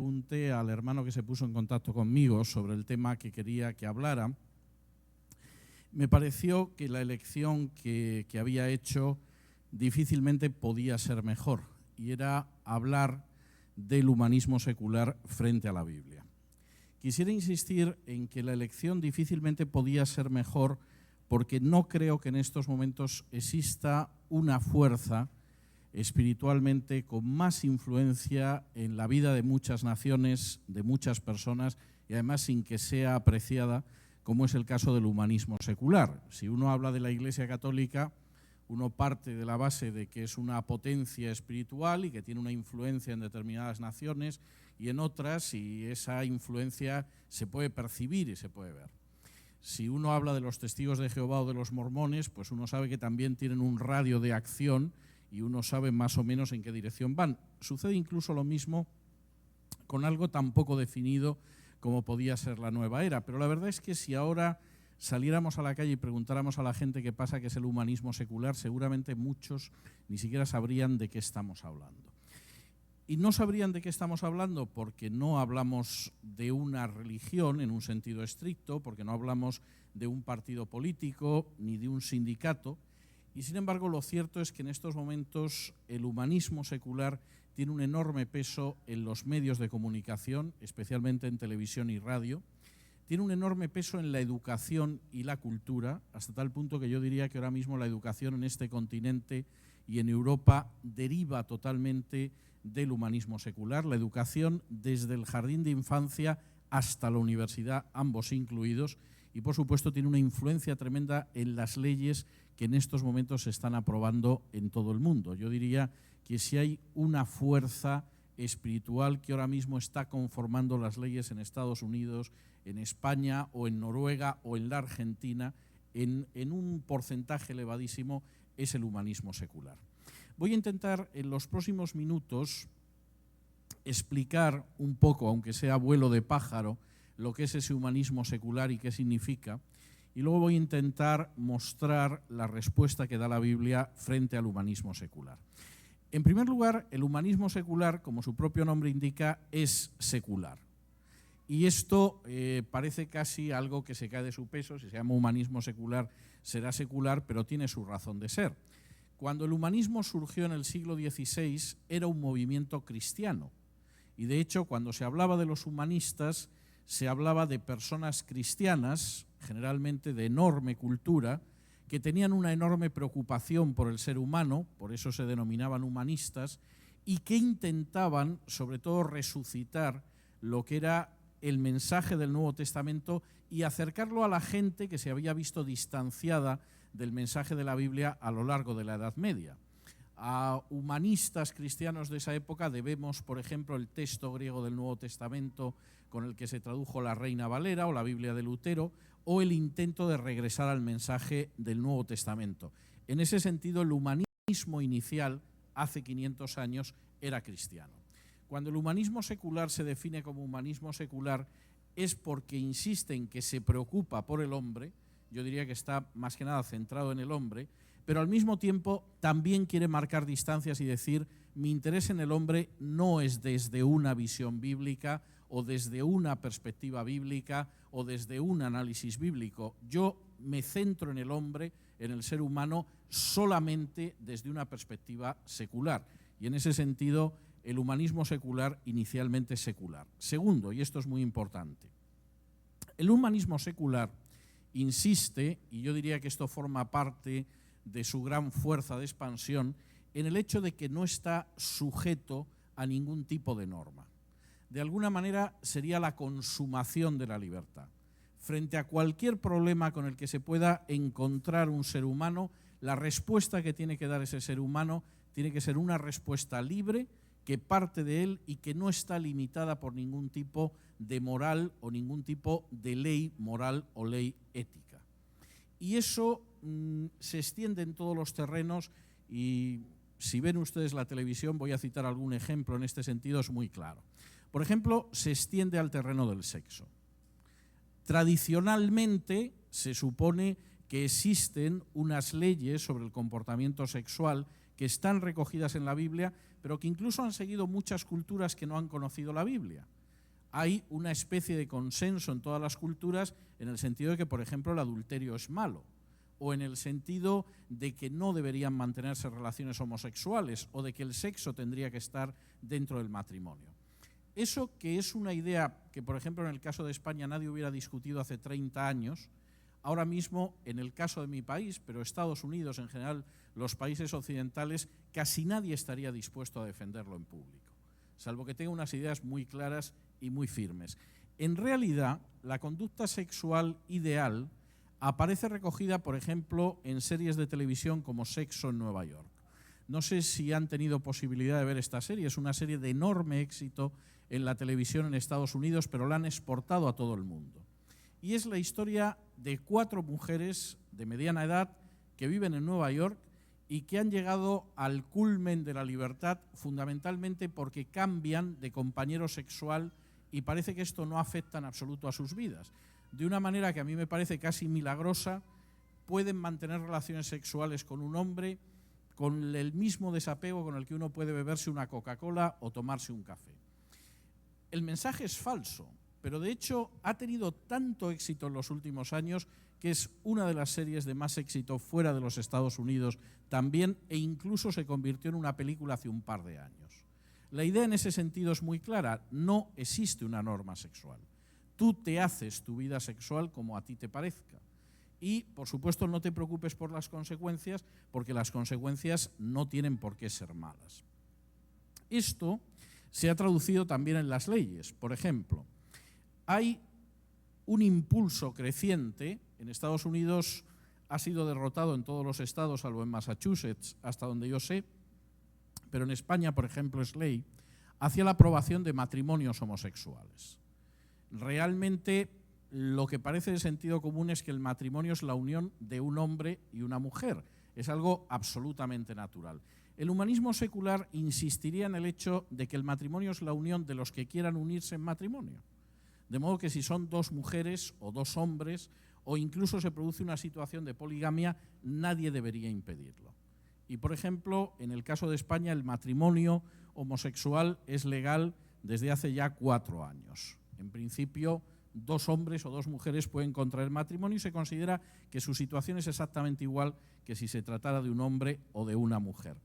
pregunté al hermano que se puso en contacto conmigo sobre el tema que quería que hablara, me pareció que la elección que había hecho difícilmente podía ser mejor, y era hablar del humanismo secular frente a la Biblia. Quisiera insistir en que la elección difícilmente podía ser mejor porque no creo que en estos momentos exista una fuerza espiritualmente con más influencia en la vida de muchas naciones, de muchas personas, y además sin que sea apreciada, como es el caso del humanismo secular. Si uno habla de la Iglesia Católica, uno parte de la base de que es una potencia espiritual y que tiene una influencia en determinadas naciones y en otras, y esa influencia se puede percibir y se puede ver. Si uno habla de los testigos de Jehová o de los mormones, pues uno sabe que también tienen un radio de acción y uno sabe más o menos en qué dirección van. Sucede incluso lo mismo con algo tan poco definido como podía ser la nueva era, pero la verdad es que si ahora saliéramos a la calle y preguntáramos a la gente qué pasa, que es el humanismo secular, seguramente muchos ni siquiera sabrían de qué estamos hablando. Y no sabrían de qué estamos hablando porque no hablamos de una religión en un sentido estricto, porque no hablamos de un partido político ni de un sindicato, y sin embargo lo cierto es que en estos momentos el humanismo secular tiene un enorme peso en los medios de comunicación, especialmente en televisión y radio. Tiene un enorme peso en la educación y la cultura, hasta tal punto que yo diría que ahora mismo la educación en este continente y en Europa deriva totalmente del humanismo secular. La educación desde el jardín de infancia hasta la universidad, ambos incluidos, y por supuesto tiene una influencia tremenda en las leyes que en estos momentos se están aprobando en todo el mundo. Yo diría que si hay una fuerza espiritual que ahora mismo está conformando las leyes en Estados Unidos, en España o en Noruega o en la Argentina, en un porcentaje elevadísimo, es el humanismo secular. Voy a intentar en los próximos minutos explicar un poco, aunque sea vuelo de pájaro, lo que es ese humanismo secular y qué significa, y luego voy a intentar mostrar la respuesta que da la Biblia frente al humanismo secular. En primer lugar, el humanismo secular, como su propio nombre indica, es secular. Y esto parece casi algo que se cae de su peso. Si se llama humanismo secular, será secular, pero tiene su razón de ser. Cuando el humanismo surgió en el siglo XVI, era un movimiento cristiano. Y de hecho, cuando se hablaba de los humanistas, se hablaba de personas cristianas, generalmente de enorme cultura, que tenían una enorme preocupación por el ser humano, por eso se denominaban humanistas, y que intentaban, sobre todo, resucitar lo que era el mensaje del Nuevo Testamento y acercarlo a la gente que se había visto distanciada del mensaje de la Biblia a lo largo de la Edad Media. A humanistas cristianos de esa época debemos, por ejemplo, el texto griego del Nuevo Testamento con el que se tradujo la Reina Valera o la Biblia de Lutero, o el intento de regresar al mensaje del Nuevo Testamento. En ese sentido, el humanismo inicial, hace 500 años, era cristiano. Cuando el humanismo secular se define como humanismo secular, es porque insiste en que se preocupa por el hombre, yo diría que está más que nada centrado en el hombre, pero al mismo tiempo también quiere marcar distancias y decir: mi interés en el hombre no es desde una visión bíblica o desde una perspectiva bíblica o desde un análisis bíblico. Yo me centro en el hombre, en el ser humano, solamente desde una perspectiva secular. Y en ese sentido, el humanismo secular inicialmente es secular. Segundo, y esto es muy importante, el humanismo secular insiste, y yo diría que esto forma parte de su gran fuerza de expansión, en el hecho de que no está sujeto a ningún tipo de norma. De alguna manera sería la consumación de la libertad. Frente a cualquier problema con el que se pueda encontrar un ser humano, la respuesta que tiene que dar ese ser humano tiene que ser una respuesta libre, que parte de él y que no está limitada por ningún tipo de moral o ningún tipo de ley moral o ley ética. Y eso se extiende en todos los terrenos, y si ven ustedes la televisión, voy a citar algún ejemplo en este sentido, es muy claro. Por ejemplo, se extiende al terreno del sexo. Tradicionalmente se supone que existen unas leyes sobre el comportamiento sexual que están recogidas en la Biblia, pero que incluso han seguido muchas culturas que no han conocido la Biblia. Hay una especie de consenso en todas las culturas en el sentido de que, por ejemplo, el adulterio es malo, o en el sentido de que no deberían mantenerse relaciones homosexuales, o de que el sexo tendría que estar dentro del matrimonio. Eso, que es una idea que, por ejemplo, en el caso de España nadie hubiera discutido hace 30 años, ahora mismo, en el caso de mi país, pero Estados Unidos, en general, los países occidentales, casi nadie estaría dispuesto a defenderlo en público, salvo que tenga unas ideas muy claras y muy firmes. En realidad, la conducta sexual ideal aparece recogida, por ejemplo, en series de televisión como Sexo en Nueva York. No sé si han tenido posibilidad de ver esta serie, es una serie de enorme éxito en la televisión en Estados Unidos, pero la han exportado a todo el mundo. Y es la historia de 4 mujeres de mediana edad que viven en Nueva York y que han llegado al culmen de la libertad fundamentalmente porque cambian de compañero sexual y parece que esto no afecta en absoluto a sus vidas. De una manera que a mí me parece casi milagrosa, pueden mantener relaciones sexuales con un hombre con el mismo desapego con el que uno puede beberse una Coca-Cola o tomarse un café. El mensaje es falso, pero de hecho ha tenido tanto éxito en los últimos años que es una de las series de más éxito fuera de los Estados Unidos también, e incluso se convirtió en una película hace un par de años. La idea en ese sentido es muy clara, no existe una norma sexual. Tú te haces tu vida sexual como a ti te parezca. Y, por supuesto, no te preocupes por las consecuencias, porque las consecuencias no tienen por qué ser malas. Esto se ha traducido también en las leyes. Por ejemplo, hay un impulso creciente. En Estados Unidos ha sido derrotado en todos los estados, salvo en Massachusetts, hasta donde yo sé, pero en España, por ejemplo, es ley, hacia la aprobación de matrimonios homosexuales. Realmente, lo que parece de sentido común es que el matrimonio es la unión de un hombre y una mujer. Es algo absolutamente natural. El humanismo secular insistiría en el hecho de que el matrimonio es la unión de los que quieran unirse en matrimonio. De modo que si son 2 mujeres o 2 hombres, o incluso se produce una situación de poligamia, nadie debería impedirlo. Y, por ejemplo, en el caso de España, el matrimonio homosexual es legal desde hace ya 4 años. En principio, 2 hombres o 2 mujeres pueden contraer matrimonio y se considera que su situación es exactamente igual que si se tratara de un hombre o de una mujer.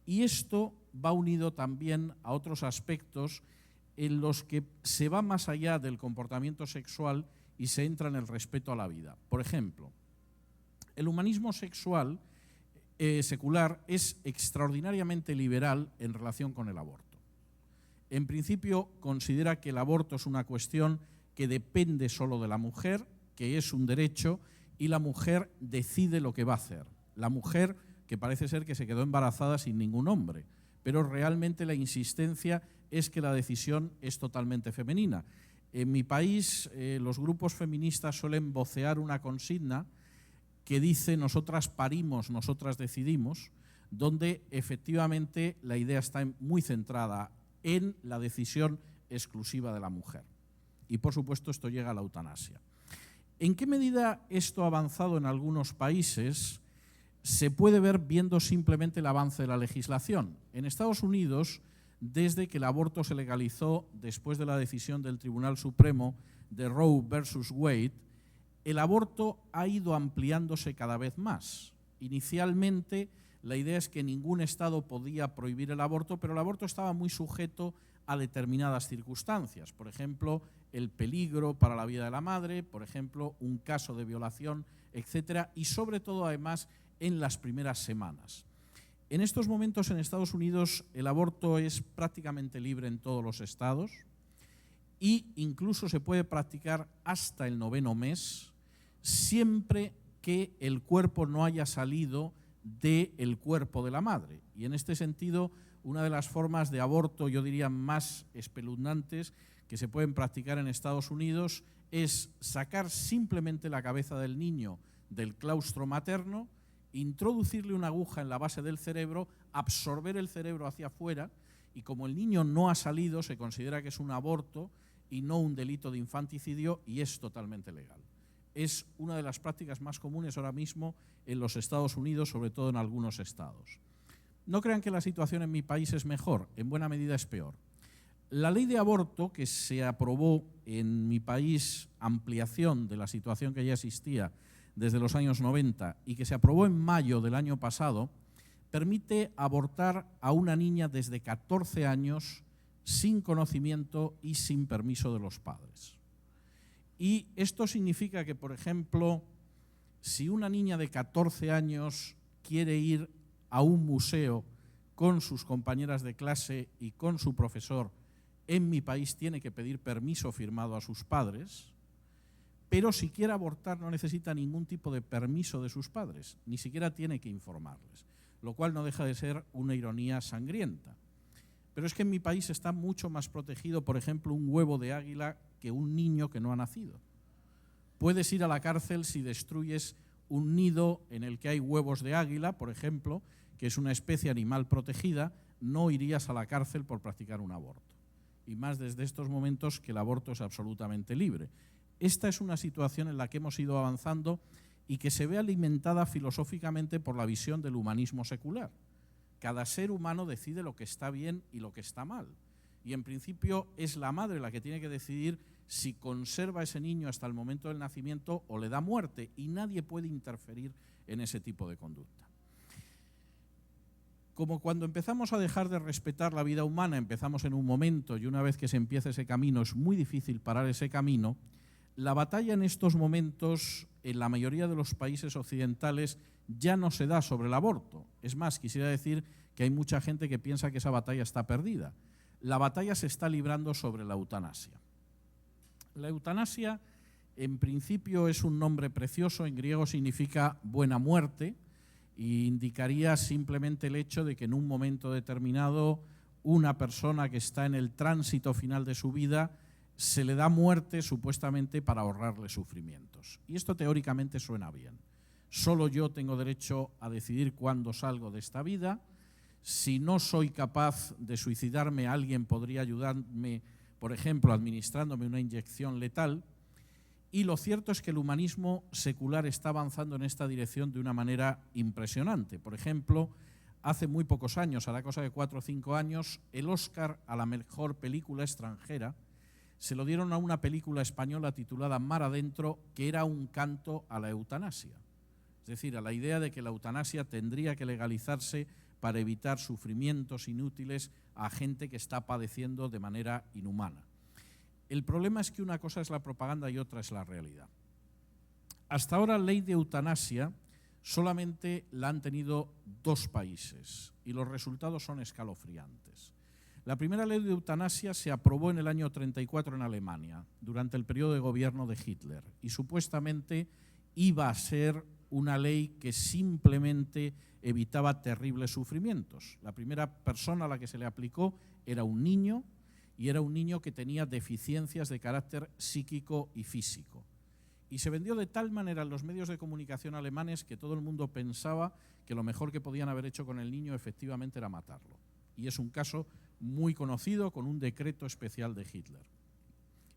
Y esto va unido también a otros aspectos en los que se va más allá del comportamiento sexual y se entra en el respeto a la vida. Por ejemplo, el humanismo sexual secular es extraordinariamente liberal en relación con el aborto. En principio, considera que el aborto es una cuestión que depende solo de la mujer, que es un derecho, y la mujer decide lo que va a hacer. La mujer, que parece ser que se quedó embarazada sin ningún hombre, pero realmente la insistencia es que la decisión es totalmente femenina. En mi país, los grupos feministas suelen vocear una consigna que dice «nosotras parimos, nosotras decidimos», donde efectivamente la idea está muy centrada en la decisión exclusiva de la mujer. Y, por supuesto, esto llega a la eutanasia. ¿En qué medida esto ha avanzado en algunos países? Se puede ver viendo simplemente el avance de la legislación. En Estados Unidos, desde que el aborto se legalizó después de la decisión del Tribunal Supremo de Roe versus Wade, el aborto ha ido ampliándose cada vez más. Inicialmente, la idea es que ningún estado podía prohibir el aborto, pero el aborto estaba muy sujeto a determinadas circunstancias. Por ejemplo, el peligro para la vida de la madre, por ejemplo, un caso de violación, etcétera, y sobre todo, además, en las primeras semanas. En estos momentos, en Estados Unidos, el aborto es prácticamente libre en todos los estados e incluso se puede practicar hasta el 9º mes, siempre que el cuerpo no haya salido del cuerpo de la madre. Y en este sentido, una de las formas de aborto, yo diría, más espeluznantes que se pueden practicar en Estados Unidos es sacar simplemente la cabeza del niño del claustro materno, introducirle una aguja en la base del cerebro, absorber el cerebro hacia afuera, y como el niño no ha salido, se considera que es un aborto y no un delito de infanticidio, y es totalmente legal. Es una de las prácticas más comunes ahora mismo en los Estados Unidos, sobre todo en algunos estados. No crean que la situación en mi país es mejor, en buena medida es peor. La ley de aborto que se aprobó en mi país, ampliación de la situación que ya existía desde los años 90 y que se aprobó en mayo del año pasado, permite abortar a una niña desde 14 años sin conocimiento y sin permiso de los padres. Y esto significa que, por ejemplo, si una niña de 14 años quiere ir a un museo con sus compañeras de clase y con su profesor, en mi país tiene que pedir permiso firmado a sus padres, pero si quiere abortar no necesita ningún tipo de permiso de sus padres, ni siquiera tiene que informarles, lo cual no deja de ser una ironía sangrienta. Pero es que en mi país está mucho más protegido, por ejemplo, un huevo de águila que un niño que no ha nacido. Puedes ir a la cárcel si destruyes un nido en el que hay huevos de águila, por ejemplo, que es una especie animal protegida, no irías a la cárcel por practicar un aborto. Y más desde estos momentos que el aborto es absolutamente libre. Esta es una situación en la que hemos ido avanzando y que se ve alimentada filosóficamente por la visión del humanismo secular. Cada ser humano decide lo que está bien y lo que está mal. Y en principio es la madre la que tiene que decidir si conserva a ese niño hasta el momento del nacimiento o le da muerte, y nadie puede interferir en ese tipo de conducta. Como cuando empezamos a dejar de respetar la vida humana, empezamos en un momento y una vez que se empieza ese camino es muy difícil parar ese camino, la batalla en estos momentos en la mayoría de los países occidentales ya no se da sobre el aborto. Es más, quisiera decir que hay mucha gente que piensa que esa batalla está perdida. La batalla se está librando sobre la eutanasia. La eutanasia, en principio, es un nombre precioso, en griego significa buena muerte, e indicaría simplemente el hecho de que en un momento determinado una persona que está en el tránsito final de su vida se le da muerte supuestamente para ahorrarle sufrimientos. Y esto teóricamente suena bien. Solo yo tengo derecho a decidir cuándo salgo de esta vida. Si no soy capaz de suicidarme, alguien podría ayudarme, por ejemplo, administrándome una inyección letal. Y lo cierto es que el humanismo secular está avanzando en esta dirección de una manera impresionante. Por ejemplo, hace muy pocos años, hará cosa de 4 o 5 años, el Oscar a la mejor película extranjera se lo dieron a una película española titulada Mar Adentro, que era un canto a la eutanasia. Es decir, a la idea de que la eutanasia tendría que legalizarse para evitar sufrimientos inútiles a gente que está padeciendo de manera inhumana. El problema es que una cosa es la propaganda y otra es la realidad. Hasta ahora, la ley de eutanasia solamente la han tenido 2 países y los resultados son escalofriantes. La primera ley de eutanasia se aprobó en el año 1934 en Alemania, durante el periodo de gobierno de Hitler, y supuestamente iba a ser una ley que simplemente evitaba terribles sufrimientos. La primera persona a la que se le aplicó era un niño, y era un niño que tenía deficiencias de carácter psíquico y físico. Y se vendió de tal manera en los medios de comunicación alemanes que todo el mundo pensaba que lo mejor que podían haber hecho con el niño efectivamente era matarlo. Y es un caso muy conocido con un decreto especial de Hitler.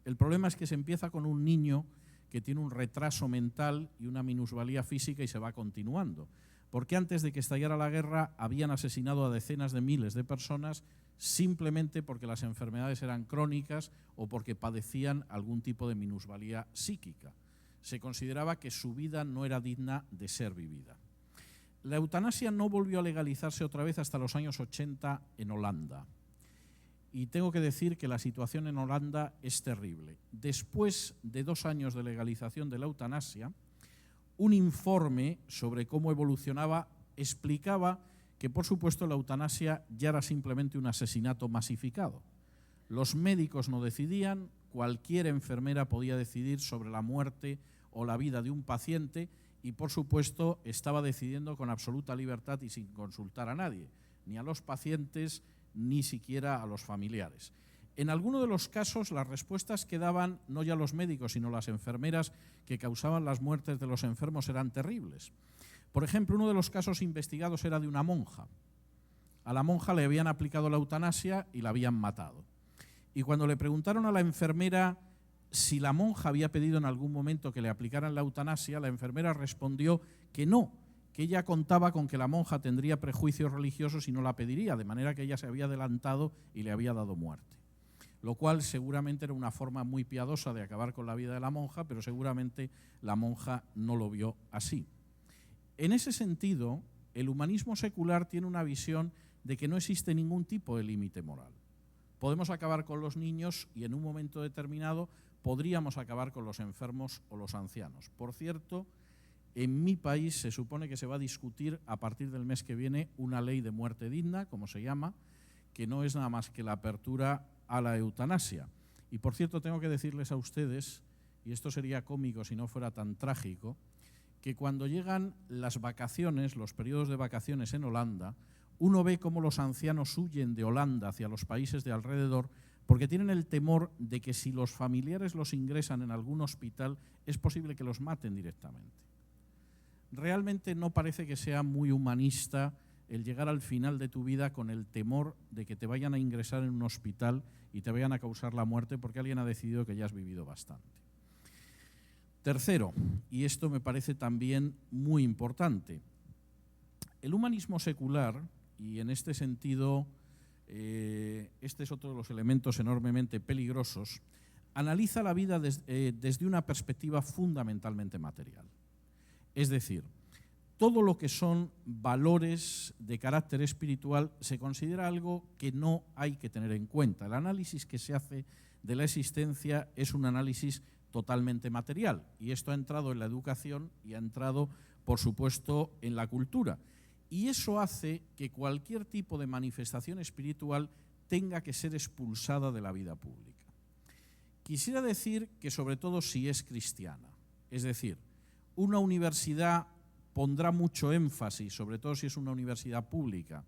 El problema es que se empieza con un niño que tiene un retraso mental y una minusvalía física y se va continuando. Porque antes de que estallara la guerra habían asesinado a decenas de miles de personas simplemente porque las enfermedades eran crónicas o porque padecían algún tipo de minusvalía psíquica. Se consideraba que su vida no era digna de ser vivida. La eutanasia no volvió a legalizarse otra vez hasta los años 80 en Holanda. Y tengo que decir que la situación en Holanda es terrible. Después de 2 años de legalización de la eutanasia, un informe sobre cómo evolucionaba explicaba que, por supuesto, la eutanasia ya era simplemente un asesinato masificado. Los médicos no decidían, cualquier enfermera podía decidir sobre la muerte o la vida de un paciente y, por supuesto, estaba decidiendo con absoluta libertad y sin consultar a nadie, ni a los pacientes, ni siquiera a los familiares. En algunos de los casos, las respuestas que daban no ya los médicos, sino las enfermeras que causaban las muertes de los enfermos eran terribles. Por ejemplo, uno de los casos investigados era de una monja. A la monja le habían aplicado la eutanasia y la habían matado. Y cuando le preguntaron a la enfermera si la monja había pedido en algún momento que le aplicaran la eutanasia, la enfermera respondió que no, que ella contaba con que la monja tendría prejuicios religiosos y no la pediría, de manera que ella se había adelantado y le había dado muerte. Lo cual seguramente era una forma muy piadosa de acabar con la vida de la monja, pero seguramente la monja no lo vio así. En ese sentido, el humanismo secular tiene una visión de que no existe ningún tipo de límite moral. Podemos acabar con los niños y en un momento determinado podríamos acabar con los enfermos o los ancianos. Por cierto, en mi país se supone que se va a discutir a partir del mes que viene una ley de muerte digna, como se llama, que no es nada más que la apertura a la eutanasia. Y por cierto, tengo que decirles a ustedes, y esto sería cómico si no fuera tan trágico, que cuando llegan las vacaciones, los periodos de vacaciones en Holanda, uno ve cómo los ancianos huyen de Holanda hacia los países de alrededor porque tienen el temor de que si los familiares los ingresan en algún hospital es posible que los maten directamente. Realmente no parece que sea muy humanista el llegar al final de tu vida con el temor de que te vayan a ingresar en un hospital y te vayan a causar la muerte porque alguien ha decidido que ya has vivido bastante. Tercero, y esto me parece también muy importante, el humanismo secular, y en este sentido este es otro de los elementos enormemente peligrosos, analiza la vida desde una perspectiva fundamentalmente material. Es decir, todo lo que son valores de carácter espiritual se considera algo que no hay que tener en cuenta. El análisis que se hace de la existencia es un análisis totalmente material, y esto ha entrado en la educación y ha entrado, por supuesto, en la cultura. Y eso hace que cualquier tipo de manifestación espiritual tenga que ser expulsada de la vida pública. Quisiera decir que sobre todo si es cristiana, es decir, una universidad pondrá mucho énfasis, sobre todo si es una universidad pública,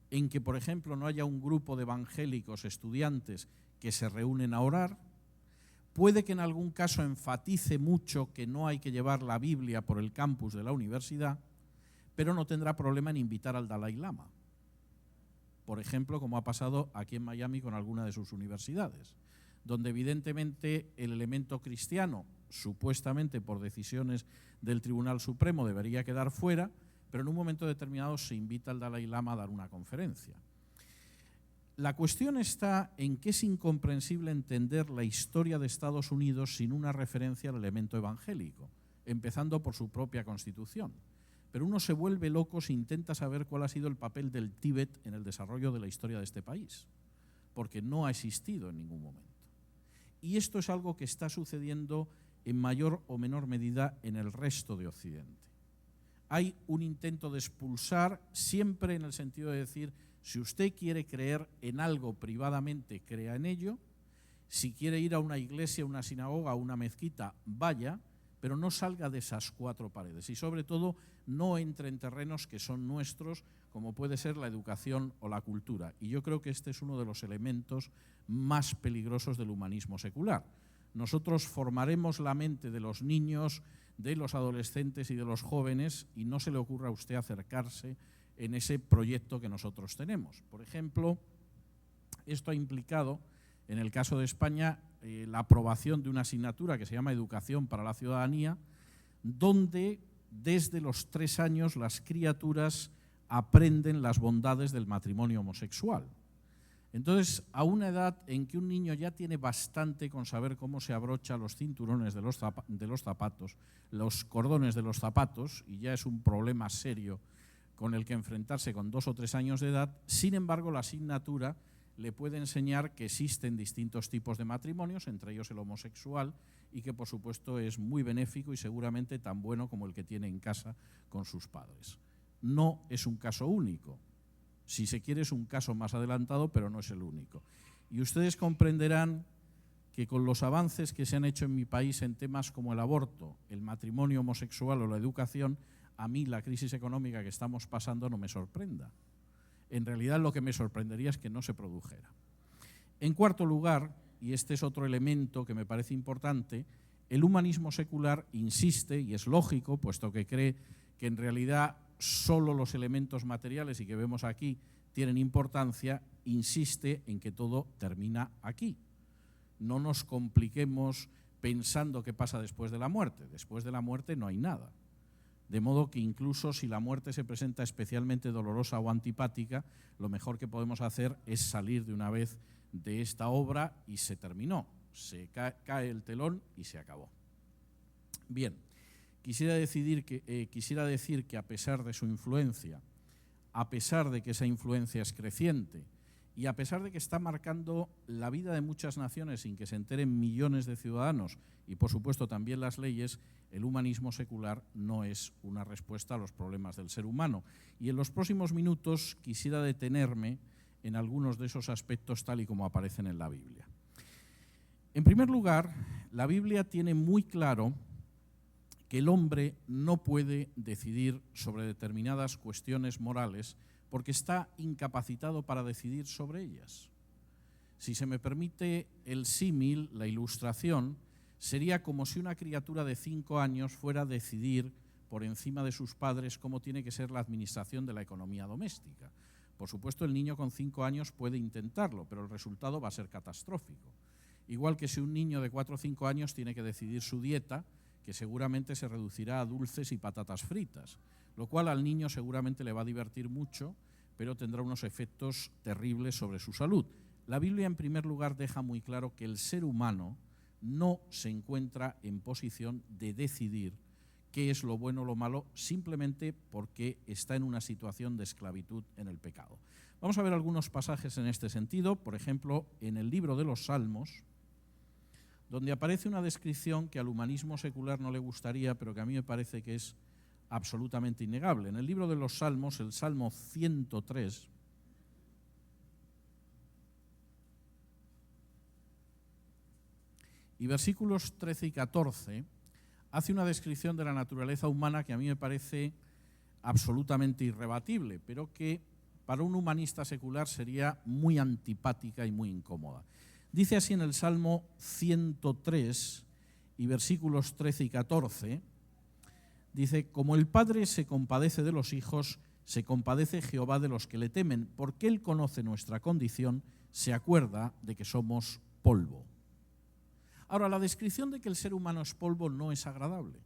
en que, por ejemplo, no haya un grupo de evangélicos estudiantes que se reúnen a orar. Puede que en algún caso enfatice mucho que no hay que llevar la Biblia por el campus de la universidad, pero no tendrá problema en invitar al Dalai Lama, por ejemplo, como ha pasado aquí en Miami con alguna de sus universidades, donde evidentemente el elemento cristiano, supuestamente por decisiones del Tribunal Supremo, debería quedar fuera, pero en un momento determinado se invita al Dalai Lama a dar una conferencia. La cuestión está en que es incomprensible entender la historia de Estados Unidos sin una referencia al elemento evangélico, empezando por su propia Constitución. Pero uno se vuelve loco si intenta saber cuál ha sido el papel del Tíbet en el desarrollo de la historia de este país, porque no ha existido en ningún momento. Y esto es algo que está sucediendo en mayor o menor medida en el resto de Occidente. Hay un intento de expulsar, siempre en el sentido de decir, si usted quiere creer en algo privadamente, crea en ello. Si quiere ir a una iglesia, una sinagoga, una mezquita, vaya, pero no salga de esas cuatro paredes y sobre todo no entre en terrenos que son nuestros, como puede ser la educación o la cultura. Y yo creo que este es uno de los elementos más peligrosos del humanismo secular. Nosotros formaremos la mente de los niños, de los adolescentes y de los jóvenes y no se le ocurra a usted acercarse en ese proyecto que nosotros tenemos. Por ejemplo, esto ha implicado, en el caso de España, la aprobación de una asignatura que se llama Educación para la Ciudadanía, donde desde los 3 años las criaturas aprenden las bondades del matrimonio homosexual. Entonces, a una edad en que un niño ya tiene bastante con saber cómo se abrocha los cinturones de los zapatos, los cordones de los zapatos, y ya es un problema serio con el que enfrentarse con 2 o 3 años de edad, sin embargo, la asignatura le puede enseñar que existen distintos tipos de matrimonios, entre ellos el homosexual, y que por supuesto es muy benéfico y seguramente tan bueno como el que tiene en casa con sus padres. No es un caso único. Si se quiere es un caso más adelantado, pero no es el único. Y ustedes comprenderán que con los avances que se han hecho en mi país en temas como el aborto, el matrimonio homosexual o la educación, a mí la crisis económica que estamos pasando no me sorprenda. En realidad lo que me sorprendería es que no se produjera. En cuarto lugar, y este es otro elemento que me parece importante, el humanismo secular insiste, y es lógico, puesto que cree que en realidad solo los elementos materiales y que vemos aquí tienen importancia, insiste en que todo termina aquí. No nos compliquemos pensando qué pasa después de la muerte. Después de la muerte no hay nada. de modo que incluso si la muerte se presenta especialmente dolorosa o antipática, lo mejor que podemos hacer es salir de una vez de esta obra y se terminó, se cae el telón y se acabó. Bien, quisiera decir que a pesar de su influencia, a pesar de que esa influencia es creciente y a pesar de que está marcando la vida de muchas naciones sin que se enteren millones de ciudadanos y por supuesto también las leyes, el humanismo secular no es una respuesta a los problemas del ser humano. Y en los próximos minutos quisiera detenerme en algunos de esos aspectos tal y como aparecen en la Biblia. En primer lugar, la Biblia tiene muy claro que el hombre no puede decidir sobre determinadas cuestiones morales porque está incapacitado para decidir sobre ellas. Si se me permite el símil, la ilustración, sería como si una criatura de 5 años fuera a decidir por encima de sus padres cómo tiene que ser la administración de la economía doméstica. Por supuesto, el niño con 5 años puede intentarlo, pero el resultado va a ser catastrófico. Igual que si un niño de 4 o 5 años tiene que decidir su dieta, que seguramente se reducirá a dulces y patatas fritas, lo cual al niño seguramente le va a divertir mucho, pero tendrá unos efectos terribles sobre su salud. La Biblia, en primer lugar, deja muy claro que el ser humano no se encuentra en posición de decidir qué es lo bueno o lo malo simplemente porque está en una situación de esclavitud en el pecado. Vamos a ver algunos pasajes en este sentido, por ejemplo, en el libro de los Salmos, donde aparece una descripción que al humanismo secular no le gustaría, pero que a mí me parece que es absolutamente innegable. En el libro de los Salmos, el Salmo 103, y versículos 13 y 14, hace una descripción de la naturaleza humana que a mí me parece absolutamente irrebatible, pero que para un humanista secular sería muy antipática y muy incómoda. Dice así en el Salmo 103 y versículos 13 y 14, dice: como el Padre se compadece de los hijos, se compadece Jehová de los que le temen, porque Él conoce nuestra condición, se acuerda de que somos polvo. Ahora, la descripción de que el ser humano es polvo no es agradable.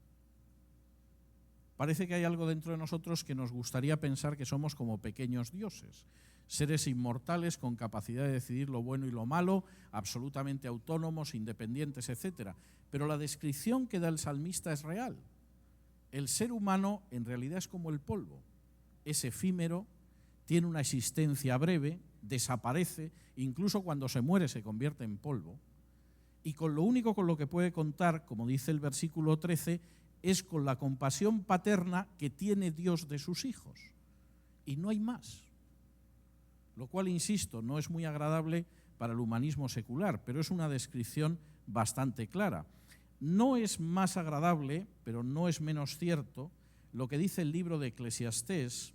Parece que hay algo dentro de nosotros que nos gustaría pensar que somos como pequeños dioses, seres inmortales con capacidad de decidir lo bueno y lo malo, absolutamente autónomos, independientes, etc. Pero la descripción que da el salmista es real. El ser humano en realidad es como el polvo, es efímero, tiene una existencia breve, desaparece, incluso cuando se muere se convierte en polvo, y con lo único con lo que puede contar, como dice el versículo 13, es con la compasión paterna que tiene Dios de sus hijos. Y no hay más. Lo cual, insisto, no es muy agradable para el humanismo secular, pero es una descripción bastante clara. No es más agradable, pero no es menos cierto, lo que dice el libro de Eclesiastés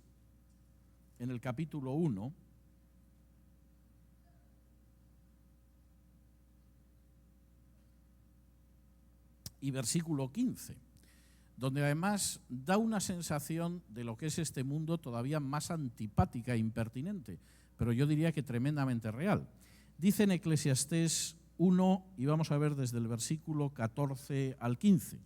en el capítulo 1, y versículo 15, donde además da una sensación de lo que es este mundo todavía más antipática e impertinente, pero yo diría que tremendamente real. Dice en Eclesiastés 1, y vamos a ver desde el versículo 14 al 15,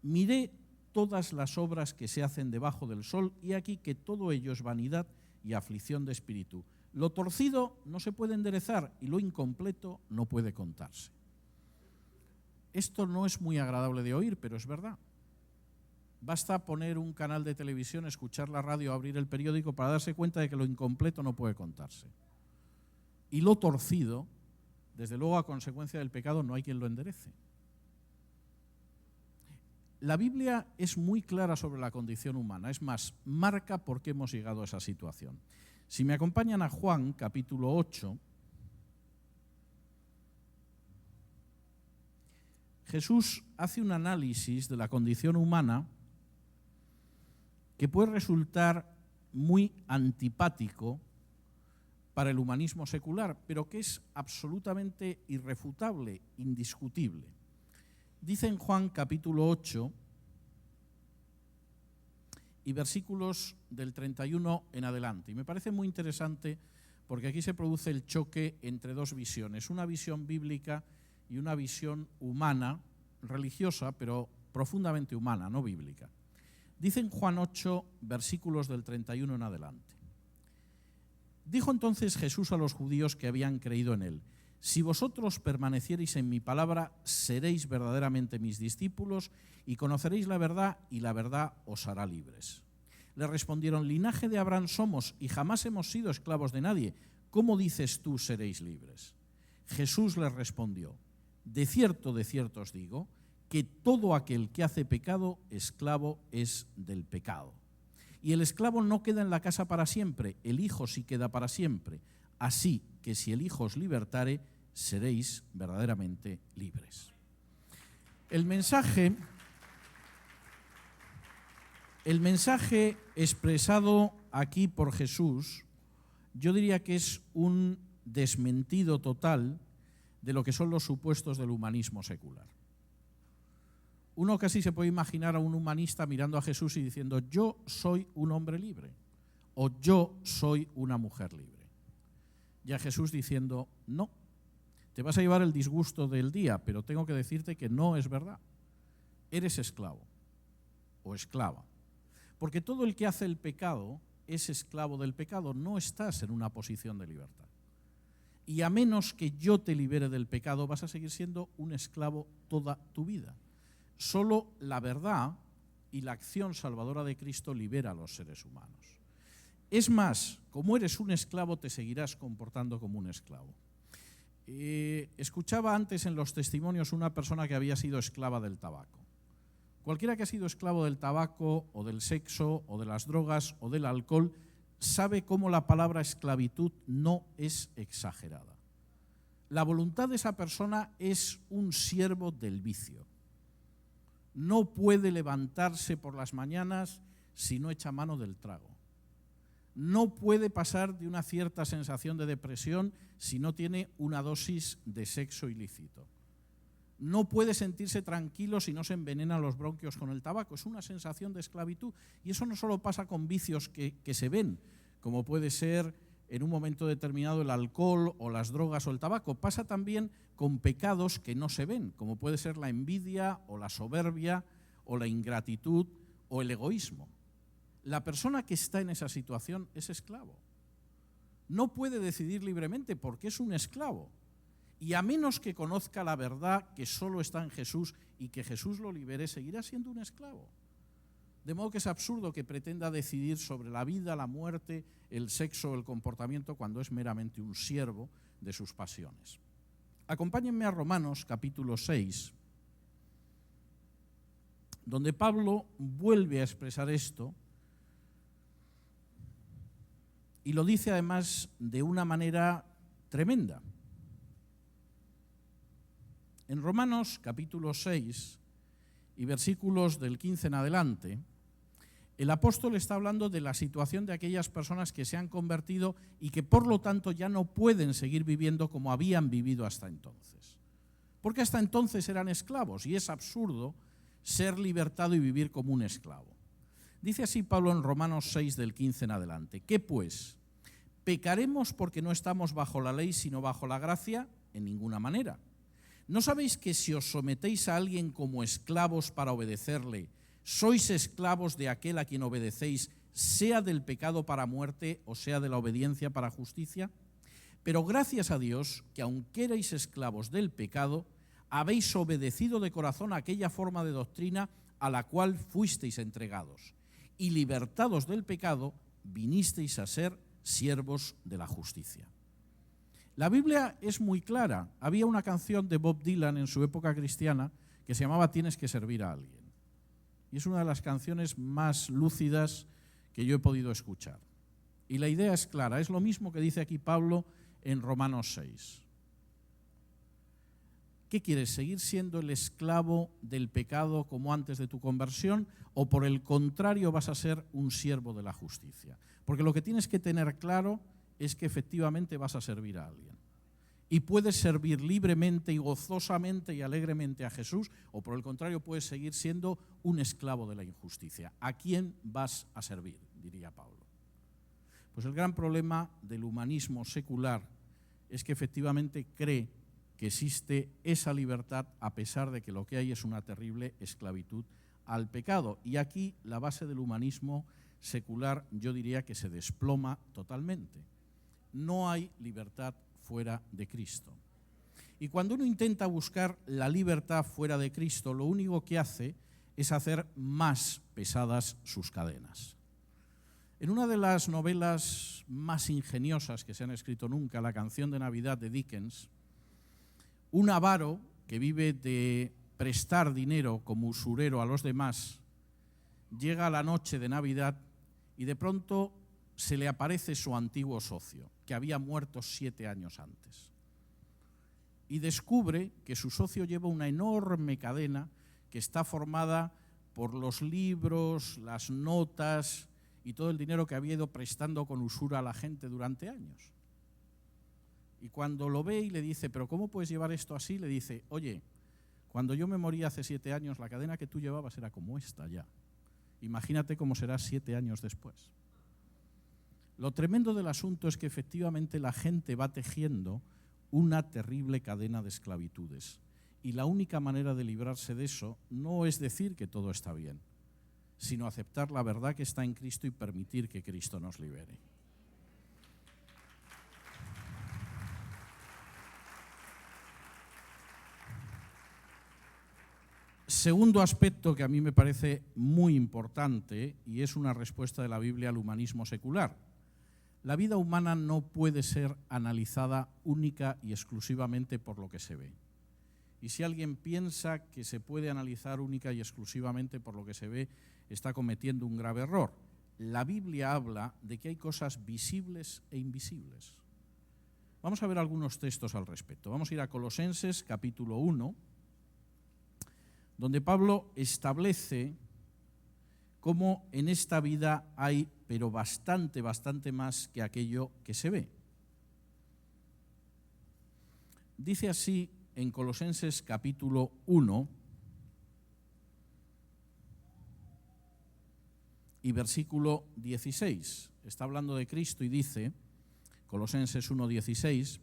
miré todas las obras que se hacen debajo del sol, y aquí que todo ello es vanidad y aflicción de espíritu. Lo torcido no se puede enderezar y lo incompleto no puede contarse. Esto no es muy agradable de oír, pero es verdad. Basta poner un canal de televisión, escuchar la radio, abrir el periódico para darse cuenta de que lo incompleto no puede contarse. Y lo torcido, desde luego a consecuencia del pecado, no hay quien lo enderece. La Biblia es muy clara sobre la condición humana, es más, marca por qué hemos llegado a esa situación. Si me acompañan a Juan, capítulo 8, Jesús hace un análisis de la condición humana que puede resultar muy antipático para el humanismo secular, pero que es absolutamente irrefutable, indiscutible. Dice en Juan capítulo 8 y versículos del 31 en adelante, y me parece muy interesante porque aquí se produce el choque entre dos visiones, una visión bíblica y una visión humana, religiosa, pero profundamente humana, no bíblica. Dice en Juan 8, versículos del 31 en adelante. Dijo entonces Jesús a los judíos que habían creído en él: si vosotros permaneciereis en mi palabra, seréis verdaderamente mis discípulos y conoceréis la verdad, y la verdad os hará libres. Le respondieron: linaje de Abraham somos y jamás hemos sido esclavos de nadie. ¿Cómo dices tú seréis libres? Jesús les respondió: de cierto os digo, que todo aquel que hace pecado, esclavo es del pecado. Y el esclavo no queda en la casa para siempre, el Hijo sí queda para siempre. Así que si el Hijo os libertare, seréis verdaderamente libres. El mensaje expresado aquí por Jesús, yo diría que es un desmentido total de lo que son los supuestos del humanismo secular. Uno casi se puede imaginar a un humanista mirando a Jesús y diciendo: yo soy un hombre libre, o yo soy una mujer libre. Y a Jesús diciendo: no, te vas a llevar el disgusto del día, pero tengo que decirte que no es verdad. Eres esclavo o esclava. Porque todo el que hace el pecado es esclavo del pecado, no estás en una posición de libertad. Y a menos que yo te libere del pecado, vas a seguir siendo un esclavo toda tu vida. Solo la verdad y la acción salvadora de Cristo libera a los seres humanos. Es más, como eres un esclavo, te seguirás comportando como un esclavo. Escuchaba antes en los testimonios una persona que había sido esclava del tabaco. Cualquiera que ha sido esclavo del tabaco o del sexo o de las drogas o del alcohol sabe cómo la palabra esclavitud no es exagerada. La voluntad de esa persona es un siervo del vicio. No puede levantarse por las mañanas si no echa mano del trago. No puede pasar de una cierta sensación de depresión si no tiene una dosis de sexo ilícito. No puede sentirse tranquilo si no se envenenan los bronquios con el tabaco. Es una sensación de esclavitud. Y eso no solo pasa con vicios que se ven, como puede ser en un momento determinado el alcohol o las drogas o el tabaco. Pasa también con pecados que no se ven, como puede ser la envidia o la soberbia o la ingratitud o el egoísmo. La persona que está en esa situación es esclavo. No puede decidir libremente porque es un esclavo. Y a menos que conozca la verdad que solo está en Jesús y que Jesús lo libere, seguirá siendo un esclavo. De modo que es absurdo que pretenda decidir sobre la vida, la muerte, el sexo o el comportamiento cuando es meramente un siervo de sus pasiones. Acompáñenme a Romanos capítulo 6, donde Pablo vuelve a expresar esto y lo dice además de una manera tremenda. En Romanos capítulo 6 y versículos del 15 en adelante, el apóstol está hablando de la situación de aquellas personas que se han convertido y que por lo tanto ya no pueden seguir viviendo como habían vivido hasta entonces. Porque hasta entonces eran esclavos y es absurdo ser libertado y vivir como un esclavo. Dice así Pablo en Romanos 6 del 15 en adelante: ¿qué pues? ¿Pecaremos porque no estamos bajo la ley sino bajo la gracia? En ninguna manera. ¿No sabéis que si os sometéis a alguien como esclavos para obedecerle, sois esclavos de aquel a quien obedecéis, sea del pecado para muerte o sea de la obediencia para justicia? Pero gracias a Dios que aunque erais esclavos del pecado, habéis obedecido de corazón a aquella forma de doctrina a la cual fuisteis entregados, y libertados del pecado, vinisteis a ser siervos de la justicia. La Biblia es muy clara. Había una canción de Bob Dylan en su época cristiana que se llamaba Tienes que servir a alguien. Y es una de las canciones más lúcidas que yo he podido escuchar. Y la idea es clara, es lo mismo que dice aquí Pablo en Romanos 6. ¿Qué quieres? ¿Seguir siendo el esclavo del pecado como antes de tu conversión? ¿O por el contrario vas a ser un siervo de la justicia? Porque lo que tienes que tener claro es que efectivamente vas a servir a alguien. Y puedes servir libremente y gozosamente y alegremente a Jesús, o por el contrario puedes seguir siendo un esclavo de la injusticia. ¿A quién vas a servir?, diría Pablo. Pues el gran problema del humanismo secular es que efectivamente cree que existe esa libertad a pesar de que lo que hay es una terrible esclavitud al pecado. Y aquí la base del humanismo secular, yo diría que se desploma totalmente. No hay libertad fuera de Cristo. Y cuando uno intenta buscar la libertad fuera de Cristo, lo único que hace es hacer más pesadas sus cadenas. En una de las novelas más ingeniosas que se han escrito nunca, La canción de Navidad de Dickens, un avaro que vive de prestar dinero como usurero a los demás, llega a la noche de Navidad y de pronto se le aparece su antiguo socio, que había muerto 7 años antes. Y descubre que su socio lleva una enorme cadena que está formada por los libros, las notas y todo el dinero que había ido prestando con usura a la gente durante años. Y cuando lo ve y le dice, ¿pero cómo puedes llevar esto así? Le dice, oye, cuando yo me morí hace 7 años, la cadena que tú llevabas era como esta ya. Imagínate cómo será 7 años después. Lo tremendo del asunto es que efectivamente la gente va tejiendo una terrible cadena de esclavitudes. Y la única manera de librarse de eso no es decir que todo está bien, sino aceptar la verdad que está en Cristo y permitir que Cristo nos libere. Segundo aspecto que a mí me parece muy importante, y es una respuesta de la Biblia al humanismo secular. La vida humana no puede ser analizada única y exclusivamente por lo que se ve. Y si alguien piensa que se puede analizar única y exclusivamente por lo que se ve, está cometiendo un grave error. La Biblia habla de que hay cosas visibles e invisibles. Vamos a ver algunos textos al respecto. Vamos a ir a Colosenses capítulo 1, donde Pablo establece cómo en esta vida hay, pero bastante más que aquello que se ve. Dice así en Colosenses capítulo 1 y versículo 16. Está hablando de Cristo y dice, Colosenses 1:16,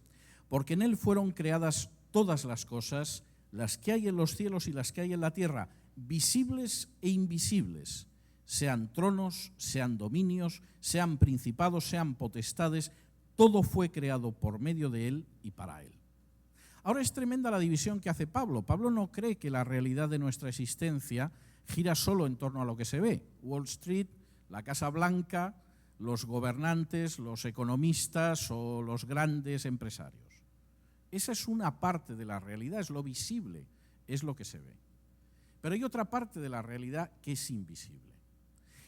porque en Él fueron creadas todas las cosas, las que hay en los cielos y las que hay en la tierra, visibles e invisibles, sean tronos, sean dominios, sean principados, sean potestades, todo fue creado por medio de Él y para Él. Ahora es tremenda la división que hace Pablo. Pablo no cree que la realidad de nuestra existencia gira solo en torno a lo que se ve. Wall Street, la Casa Blanca, los gobernantes, los economistas o los grandes empresarios. Esa es una parte de la realidad, es lo visible, es lo que se ve. Pero hay otra parte de la realidad que es invisible.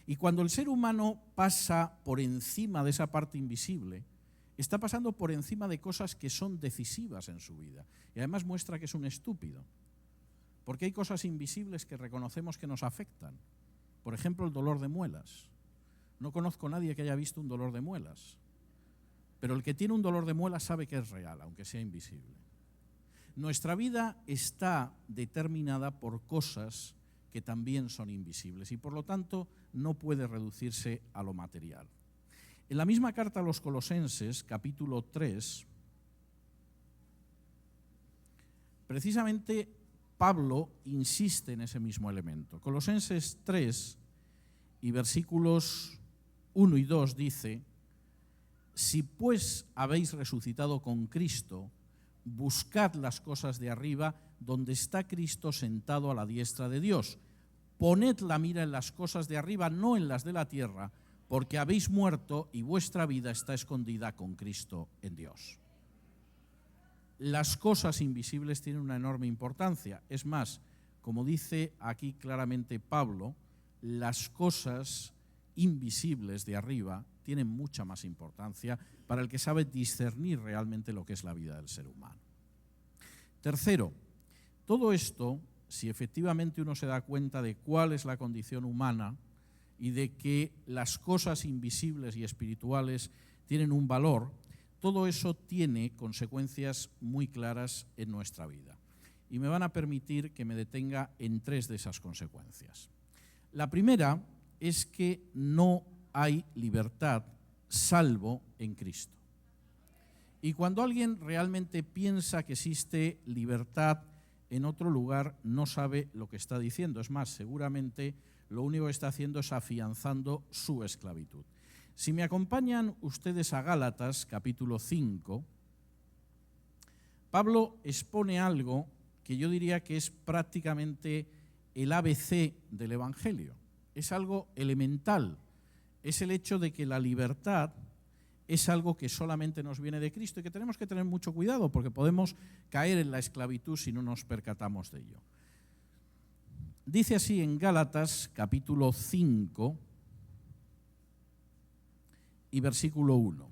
Y cuando el ser humano pasa por encima de esa parte invisible, está pasando por encima de cosas que son decisivas en su vida. Y además muestra que es un estúpido. Porque hay cosas invisibles que reconocemos que nos afectan. Por ejemplo, el dolor de muelas. No conozco a nadie que haya visto un dolor de muelas. Pero el que tiene un dolor de muelas sabe que es real, aunque sea invisible. Nuestra vida está determinada por cosas que también son invisibles y por lo tanto no puede reducirse a lo material. En la misma carta a los Colosenses, capítulo 3, precisamente Pablo insiste en ese mismo elemento. Colosenses 3 y versículos 1 y 2 dice, si pues habéis resucitado con Cristo, buscad las cosas de arriba, donde está Cristo sentado a la diestra de Dios. Poned la mira en las cosas de arriba, no en las de la tierra, porque habéis muerto y vuestra vida está escondida con Cristo en Dios. Las cosas invisibles tienen una enorme importancia. Es más, como dice aquí claramente Pablo, las cosas invisibles de arriba tienen mucha más importancia para el que sabe discernir realmente lo que es la vida del ser humano. Tercero, todo esto, si efectivamente uno se da cuenta de cuál es la condición humana y de que las cosas invisibles y espirituales tienen un valor, todo eso tiene consecuencias muy claras en nuestra vida. Y me van a permitir que me detenga en 3 de esas consecuencias. La primera es que no hay libertad salvo en Cristo. Y cuando alguien realmente piensa que existe libertad en otro lugar no sabe lo que está diciendo. Es más, seguramente lo único que está haciendo es afianzando su esclavitud. Si me acompañan ustedes a Gálatas, capítulo 5, Pablo expone algo que yo diría que es prácticamente el ABC del Evangelio. Es algo elemental. Es el hecho de que la libertad es algo que solamente nos viene de Cristo y que tenemos que tener mucho cuidado porque podemos caer en la esclavitud si no nos percatamos de ello. Dice así en Gálatas capítulo 5 y versículo 1.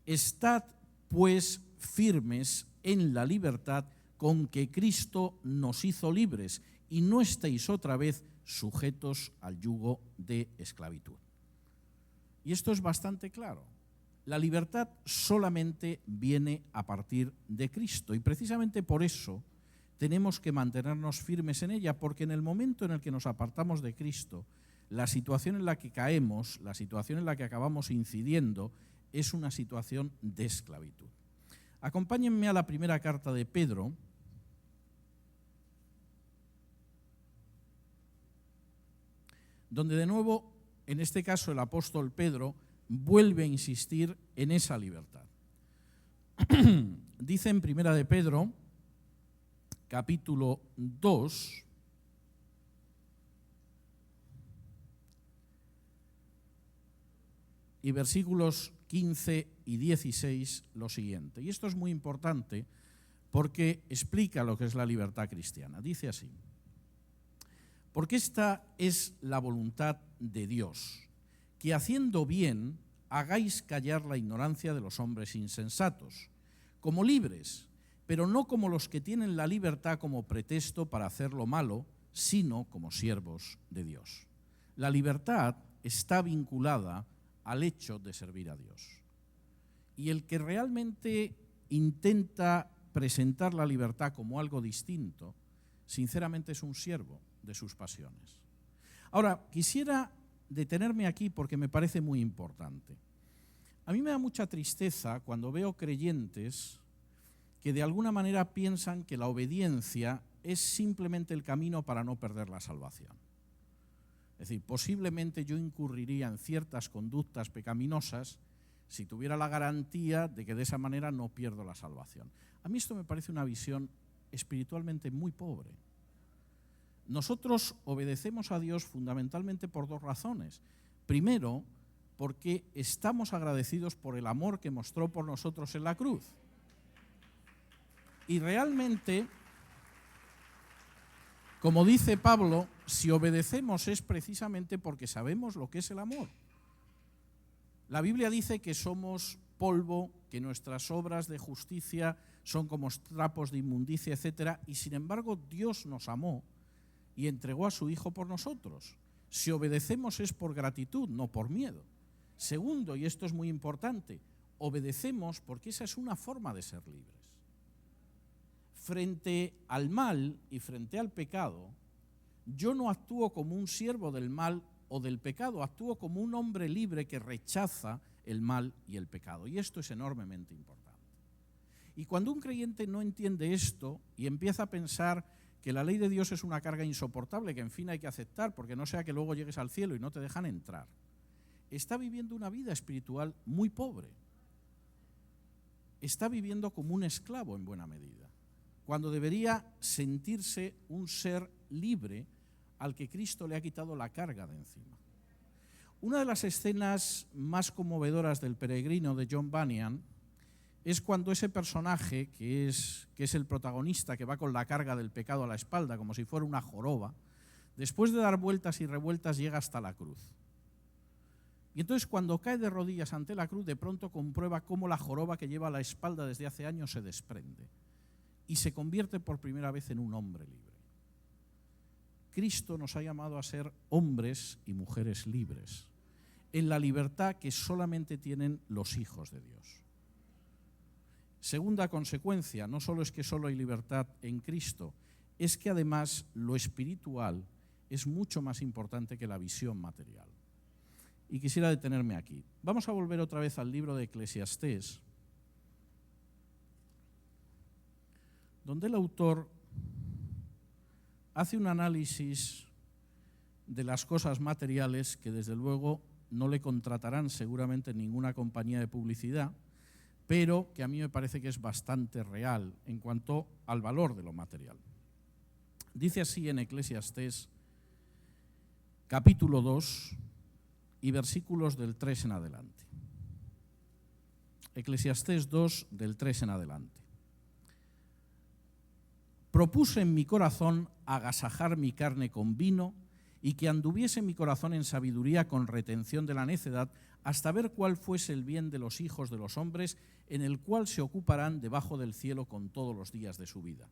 Estad pues firmes en la libertad con que Cristo nos hizo libres y no estéis otra vez sujetos al yugo de esclavitud. Y esto es bastante claro. La libertad solamente viene a partir de Cristo y precisamente por eso tenemos que mantenernos firmes en ella, porque en el momento en el que nos apartamos de Cristo, la situación en la que caemos, la situación en la que acabamos incidiendo, es una situación de esclavitud. Acompáñenme a la primera carta de Pedro, donde de nuevo, en este caso el apóstol Pedro, vuelve a insistir en esa libertad. Dice en Primera de Pedro, capítulo 2, y versículos 15 y 16 lo siguiente. Y esto es muy importante porque explica lo que es la libertad cristiana. Dice así: porque esta es la voluntad de Dios, que haciendo bien hagáis callar la ignorancia de los hombres insensatos, como libres, pero no como los que tienen la libertad como pretexto para hacer lo malo, sino como siervos de Dios. La libertad está vinculada al hecho de servir a Dios. Y el que realmente intenta presentar la libertad como algo distinto, sinceramente es un siervo de sus pasiones. Ahora, quisiera detenerme aquí porque me parece muy importante. A mí me da mucha tristeza cuando veo creyentes que de alguna manera piensan que la obediencia es simplemente el camino para no perder la salvación. Es decir, posiblemente yo incurriría en ciertas conductas pecaminosas si tuviera la garantía de que de esa manera no pierdo la salvación. A mí esto me parece una visión espiritualmente muy pobre. Nosotros obedecemos a Dios fundamentalmente por dos razones. Primero, porque estamos agradecidos por el amor que mostró por nosotros en la cruz. Y realmente, como dice Pablo, si obedecemos es precisamente porque sabemos lo que es el amor. La Biblia dice que somos polvo, que nuestras obras de justicia son como trapos de inmundicia, etc. Y sin embargo, Dios nos amó y entregó a su Hijo por nosotros. Si obedecemos es por gratitud, no por miedo. Segundo, y esto es muy importante, obedecemos porque esa es una forma de ser libres. Frente al mal y frente al pecado, yo no actúo como un siervo del mal o del pecado, actúo como un hombre libre que rechaza el mal y el pecado. Y esto es enormemente importante. Y cuando un creyente no entiende esto y empieza a pensar que la ley de Dios es una carga insoportable, que en fin hay que aceptar, porque no sea que luego llegues al cielo y no te dejan entrar, está viviendo una vida espiritual muy pobre. Está viviendo como un esclavo en buena medida, cuando debería sentirse un ser libre al que Cristo le ha quitado la carga de encima. Una de las escenas más conmovedoras del Peregrino de John Bunyan es cuando ese personaje, que es el protagonista, que va con la carga del pecado a la espalda, como si fuera una joroba, después de dar vueltas y revueltas llega hasta la cruz. Y entonces cuando cae de rodillas ante la cruz, de pronto comprueba cómo la joroba que lleva a la espalda desde hace años se desprende y se convierte por primera vez en un hombre libre. Cristo nos ha llamado a ser hombres y mujeres libres, en la libertad que solamente tienen los hijos de Dios. Segunda consecuencia, no solo es que solo hay libertad en Cristo, es que además lo espiritual es mucho más importante que la visión material. Y quisiera detenerme aquí. Vamos a volver otra vez al libro de Eclesiastés, donde el autor hace un análisis de las cosas materiales que desde luego no le contratarán seguramente en ninguna compañía de publicidad, pero que a mí me parece que es bastante real en cuanto al valor de lo material. Dice así en Eclesiastés, capítulo 2 y versículos del 3 en adelante. Eclesiastés 2, del 3 en adelante. Propuse en mi corazón agasajar mi carne con vino y que anduviese mi corazón en sabiduría con retención de la necedad, hasta ver cuál fuese el bien de los hijos de los hombres, en el cual se ocuparán debajo del cielo con todos los días de su vida.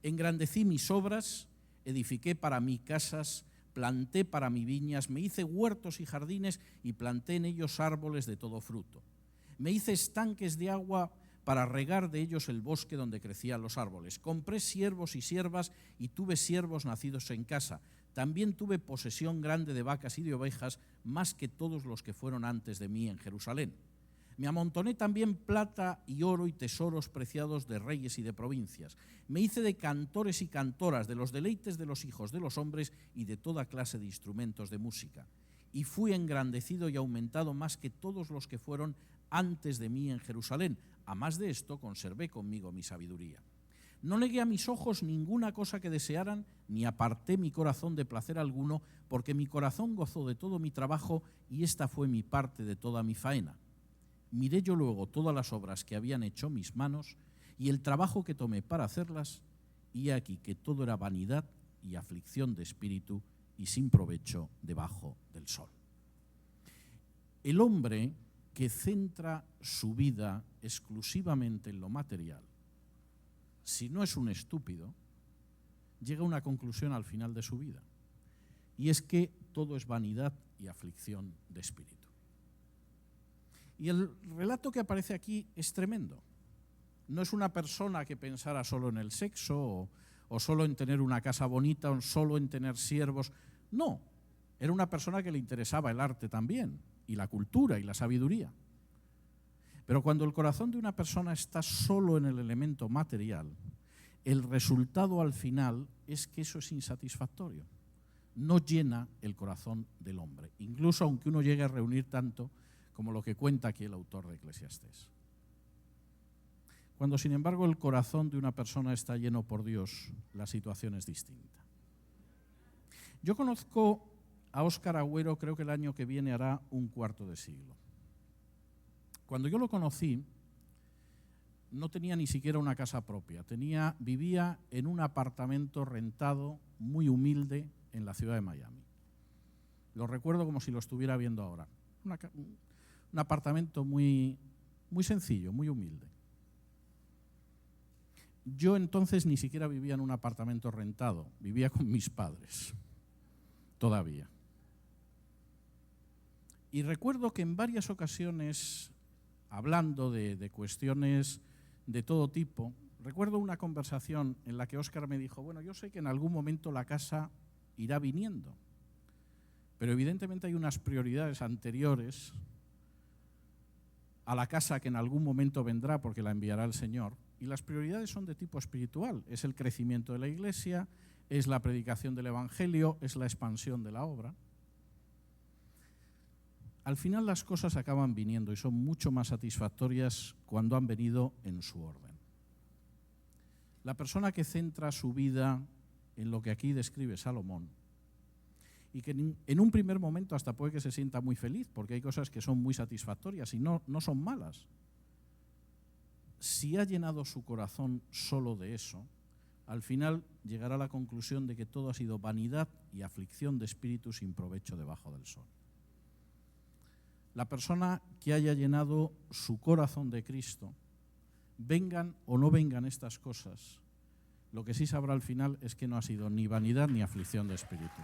Engrandecí mis obras, edifiqué para mí casas, planté para mí viñas, me hice huertos y jardines y planté en ellos árboles de todo fruto. Me hice estanques de agua para regar de ellos el bosque donde crecían los árboles. Compré siervos y siervas y tuve siervos nacidos en casa. También tuve posesión grande de vacas y de ovejas, más que todos los que fueron antes de mí en Jerusalén. Me amontoné también plata y oro y tesoros preciados de reyes y de provincias. Me hice de cantores y cantoras, de los deleites de los hijos de los hombres y de toda clase de instrumentos de música. Y fui engrandecido y aumentado más que todos los que fueron antes de mí en Jerusalén. A más de esto, conservé conmigo mi sabiduría. No negué a mis ojos ninguna cosa que desearan, ni aparté mi corazón de placer alguno, porque mi corazón gozó de todo mi trabajo y esta fue mi parte de toda mi faena. Miré yo luego todas las obras que habían hecho mis manos y el trabajo que tomé para hacerlas, y he aquí que todo era vanidad y aflicción de espíritu y sin provecho debajo del sol. El hombre que centra su vida exclusivamente en lo material, si no es un estúpido, llega a una conclusión al final de su vida, y es que todo es vanidad y aflicción de espíritu. Y el relato que aparece aquí es tremendo. No es una persona que pensara solo en el sexo o solo en tener una casa bonita o solo en tener siervos. No, era una persona que le interesaba el arte también, y la cultura y la sabiduría. Pero cuando el corazón de una persona está solo en el elemento material, el resultado al final es que eso es insatisfactorio. No llena el corazón del hombre, incluso aunque uno llegue a reunir tanto como lo que cuenta aquí el autor de Eclesiastés. Cuando, sin embargo, el corazón de una persona está lleno por Dios, la situación es distinta. Yo conozco a Óscar Agüero, creo que el año que viene hará un cuarto de siglo. Cuando yo lo conocí, no tenía ni siquiera una casa propia. Vivía en un apartamento rentado muy humilde en la ciudad de Miami. Lo recuerdo como si lo estuviera viendo ahora. Un apartamento muy, muy sencillo, muy humilde. Yo entonces ni siquiera vivía en un apartamento rentado, vivía con mis padres, todavía. Y recuerdo que en varias ocasiones, hablando de cuestiones de todo tipo, recuerdo una conversación en la que Óscar me dijo, bueno, yo sé que en algún momento la casa irá viniendo, pero evidentemente hay unas prioridades anteriores a la casa que en algún momento vendrá porque la enviará el Señor, y las prioridades son de tipo espiritual. Es el crecimiento de la Iglesia, es la predicación del Evangelio, es la expansión de la obra. Al final las cosas acaban viniendo y son mucho más satisfactorias cuando han venido en su orden. La persona que centra su vida en lo que aquí describe Salomón, y que en un primer momento hasta puede que se sienta muy feliz, porque hay cosas que son muy satisfactorias y no son malas. Si ha llenado su corazón solo de eso, al final llegará a la conclusión de que todo ha sido vanidad y aflicción de espíritu sin provecho debajo del sol. La persona que haya llenado su corazón de Cristo, vengan o no vengan estas cosas, lo que sí sabrá al final es que no ha sido ni vanidad ni aflicción de espíritu.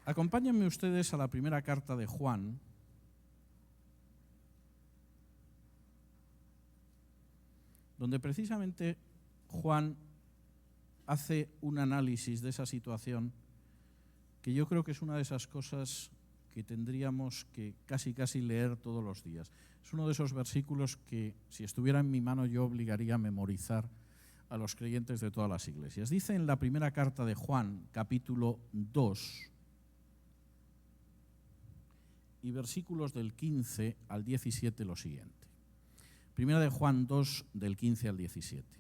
Acompáñenme ustedes a la primera carta de Juan, donde precisamente Juan hace un análisis de esa situación que yo creo que es una de esas cosas que tendríamos que casi leer todos los días. Es uno de esos versículos que, si estuviera en mi mano, yo obligaría a memorizar a los creyentes de todas las iglesias. Dice en la primera carta de Juan, capítulo 2, y versículos del 15 al 17 lo siguiente. Primera de Juan 2, del 15 al 17.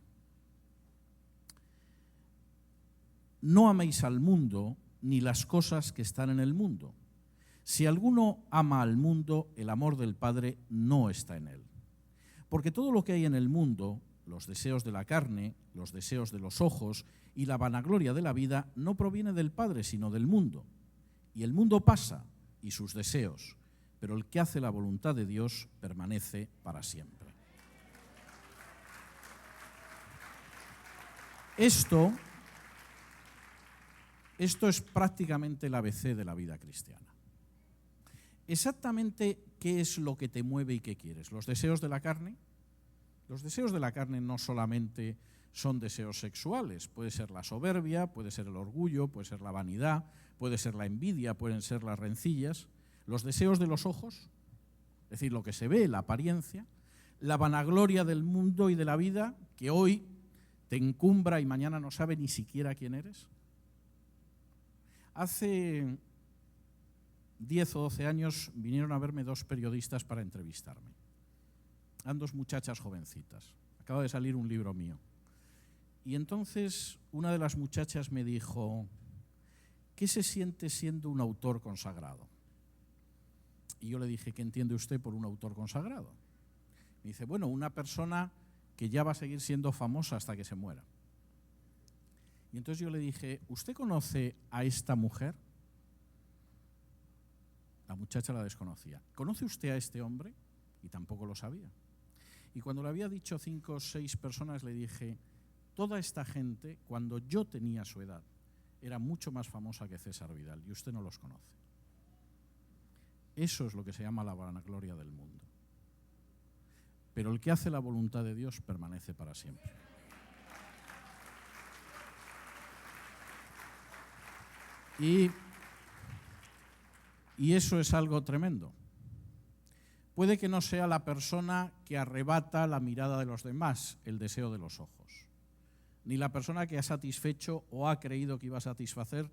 No améis al mundo ni las cosas que están en el mundo. Si alguno ama al mundo, el amor del Padre no está en él. Porque todo lo que hay en el mundo, los deseos de la carne, los deseos de los ojos y la vanagloria de la vida, no proviene del Padre, sino del mundo. Y el mundo pasa, y sus deseos, pero el que hace la voluntad de Dios permanece para siempre. Esto es prácticamente el ABC de la vida cristiana. Exactamente qué es lo que te mueve y qué quieres. ¿Los deseos de la carne? Los deseos de la carne no solamente son deseos sexuales, puede ser la soberbia, puede ser el orgullo, puede ser la vanidad, puede ser la envidia, pueden ser las rencillas. Los deseos de los ojos, es decir, lo que se ve, la apariencia, la vanagloria del mundo y de la vida, que hoy te encumbra y mañana no sabe ni siquiera quién eres. Hace 10 o 12 años vinieron a verme 2 periodistas para entrevistarme. Eran 2 muchachas jovencitas. Acaba de salir un libro mío. Y entonces una de las muchachas me dijo, ¿qué se siente siendo un autor consagrado? Y yo le dije, ¿qué entiende usted por un autor consagrado? Me dice, bueno, una persona que ya va a seguir siendo famosa hasta que se muera. Y entonces yo le dije, ¿usted conoce a esta mujer? La muchacha la desconocía. ¿Conoce usted a este hombre? Y tampoco lo sabía. Y cuando le había dicho 5 o 6 personas, le dije, toda esta gente, cuando yo tenía su edad, era mucho más famosa que César Vidal, y usted no los conoce. Eso es lo que se llama la vanagloria del mundo. Pero el que hace la voluntad de Dios permanece para siempre. Y eso es algo tremendo. Puede que no sea la persona que arrebata la mirada de los demás, el deseo de los ojos, ni la persona que ha satisfecho o ha creído que iba a satisfacer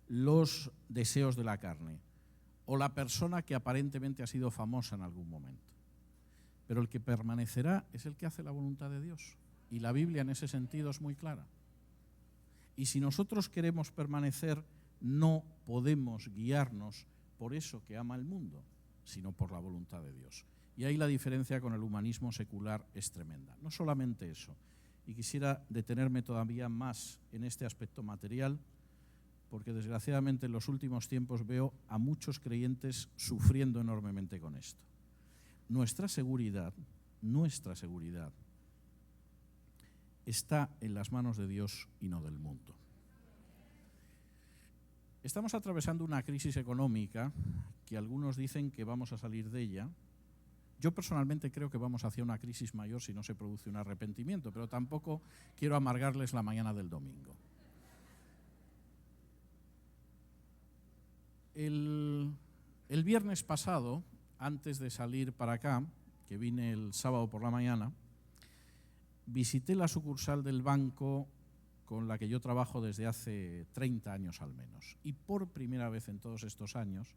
los deseos de la carne, o la persona que aparentemente ha sido famosa en algún momento. Pero el que permanecerá es el que hace la voluntad de Dios. Y la Biblia en ese sentido es muy clara. Y si nosotros queremos permanecer, no podemos guiarnos por eso que ama el mundo, sino por la voluntad de Dios. Y ahí la diferencia con el humanismo secular es tremenda. No solamente eso, y quisiera detenerme todavía más en este aspecto material, porque desgraciadamente en los últimos tiempos veo a muchos creyentes sufriendo enormemente con esto. Nuestra seguridad está en las manos de Dios y no del mundo. Estamos atravesando una crisis económica que algunos dicen que vamos a salir de ella. Yo personalmente creo que vamos hacia una crisis mayor si no se produce un arrepentimiento, pero tampoco quiero amargarles la mañana del domingo. El viernes pasado, antes de salir para acá, que vine el sábado por la mañana, visité la sucursal del banco con la que yo trabajo desde hace 30 años al menos. Y por primera vez en todos estos años,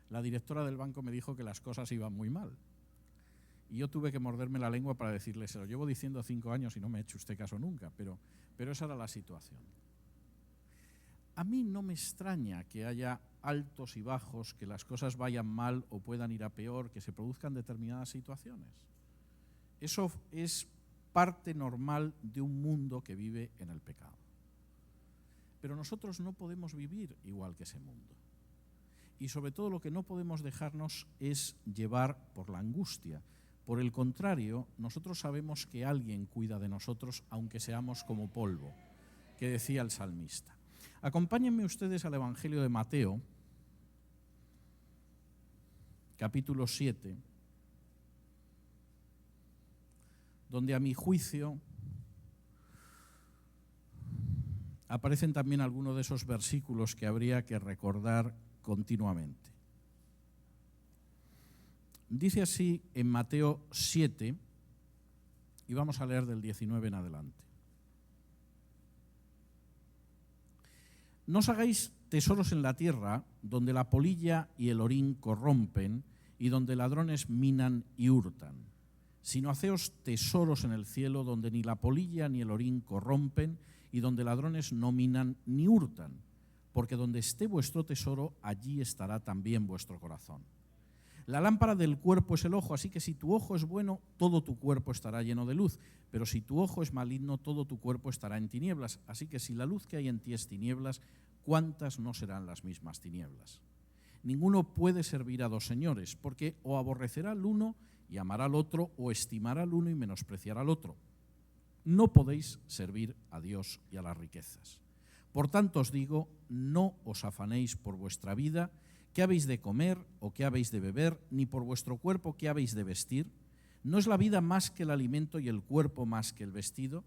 la directora del banco me dijo que las cosas iban muy mal. Y yo tuve que morderme la lengua para decirle, se lo llevo diciendo 5 años y no me ha hecho usted caso nunca, pero esa era la situación. A mí no me extraña que haya altos y bajos, que las cosas vayan mal o puedan ir a peor, que se produzcan determinadas situaciones. Eso es parte normal de un mundo que vive en el pecado. Pero nosotros no podemos vivir igual que ese mundo. Y sobre todo lo que no podemos dejarnos es llevar por la angustia. Por el contrario, nosotros sabemos que alguien cuida de nosotros, aunque seamos como polvo, que decía el salmista. Acompáñenme ustedes al Evangelio de Mateo, capítulo 7, donde a mi juicio aparecen también algunos de esos versículos que habría que recordar continuamente. Dice así en Mateo 7, y vamos a leer del 19 en adelante. No os hagáis tesoros en la tierra, donde la polilla y el orín corrompen, y donde ladrones minan y hurtan, sino haceos tesoros en el cielo, donde ni la polilla ni el orín corrompen, y donde ladrones no minan ni hurtan, porque donde esté vuestro tesoro, allí estará también vuestro corazón. La lámpara del cuerpo es el ojo, así que si tu ojo es bueno, todo tu cuerpo estará lleno de luz, pero si tu ojo es maligno, todo tu cuerpo estará en tinieblas. Así que si la luz que hay en ti es tinieblas, ¿cuántas no serán las mismas tinieblas? Ninguno puede servir a dos señores, porque o aborrecerá al uno y amará al otro, o estimará al uno y menospreciará al otro. No podéis servir a Dios y a las riquezas. Por tanto os digo, no os afanéis por vuestra vida, qué habéis de comer o qué habéis de beber, ni por vuestro cuerpo qué habéis de vestir. ¿No es la vida más que el alimento y el cuerpo más que el vestido?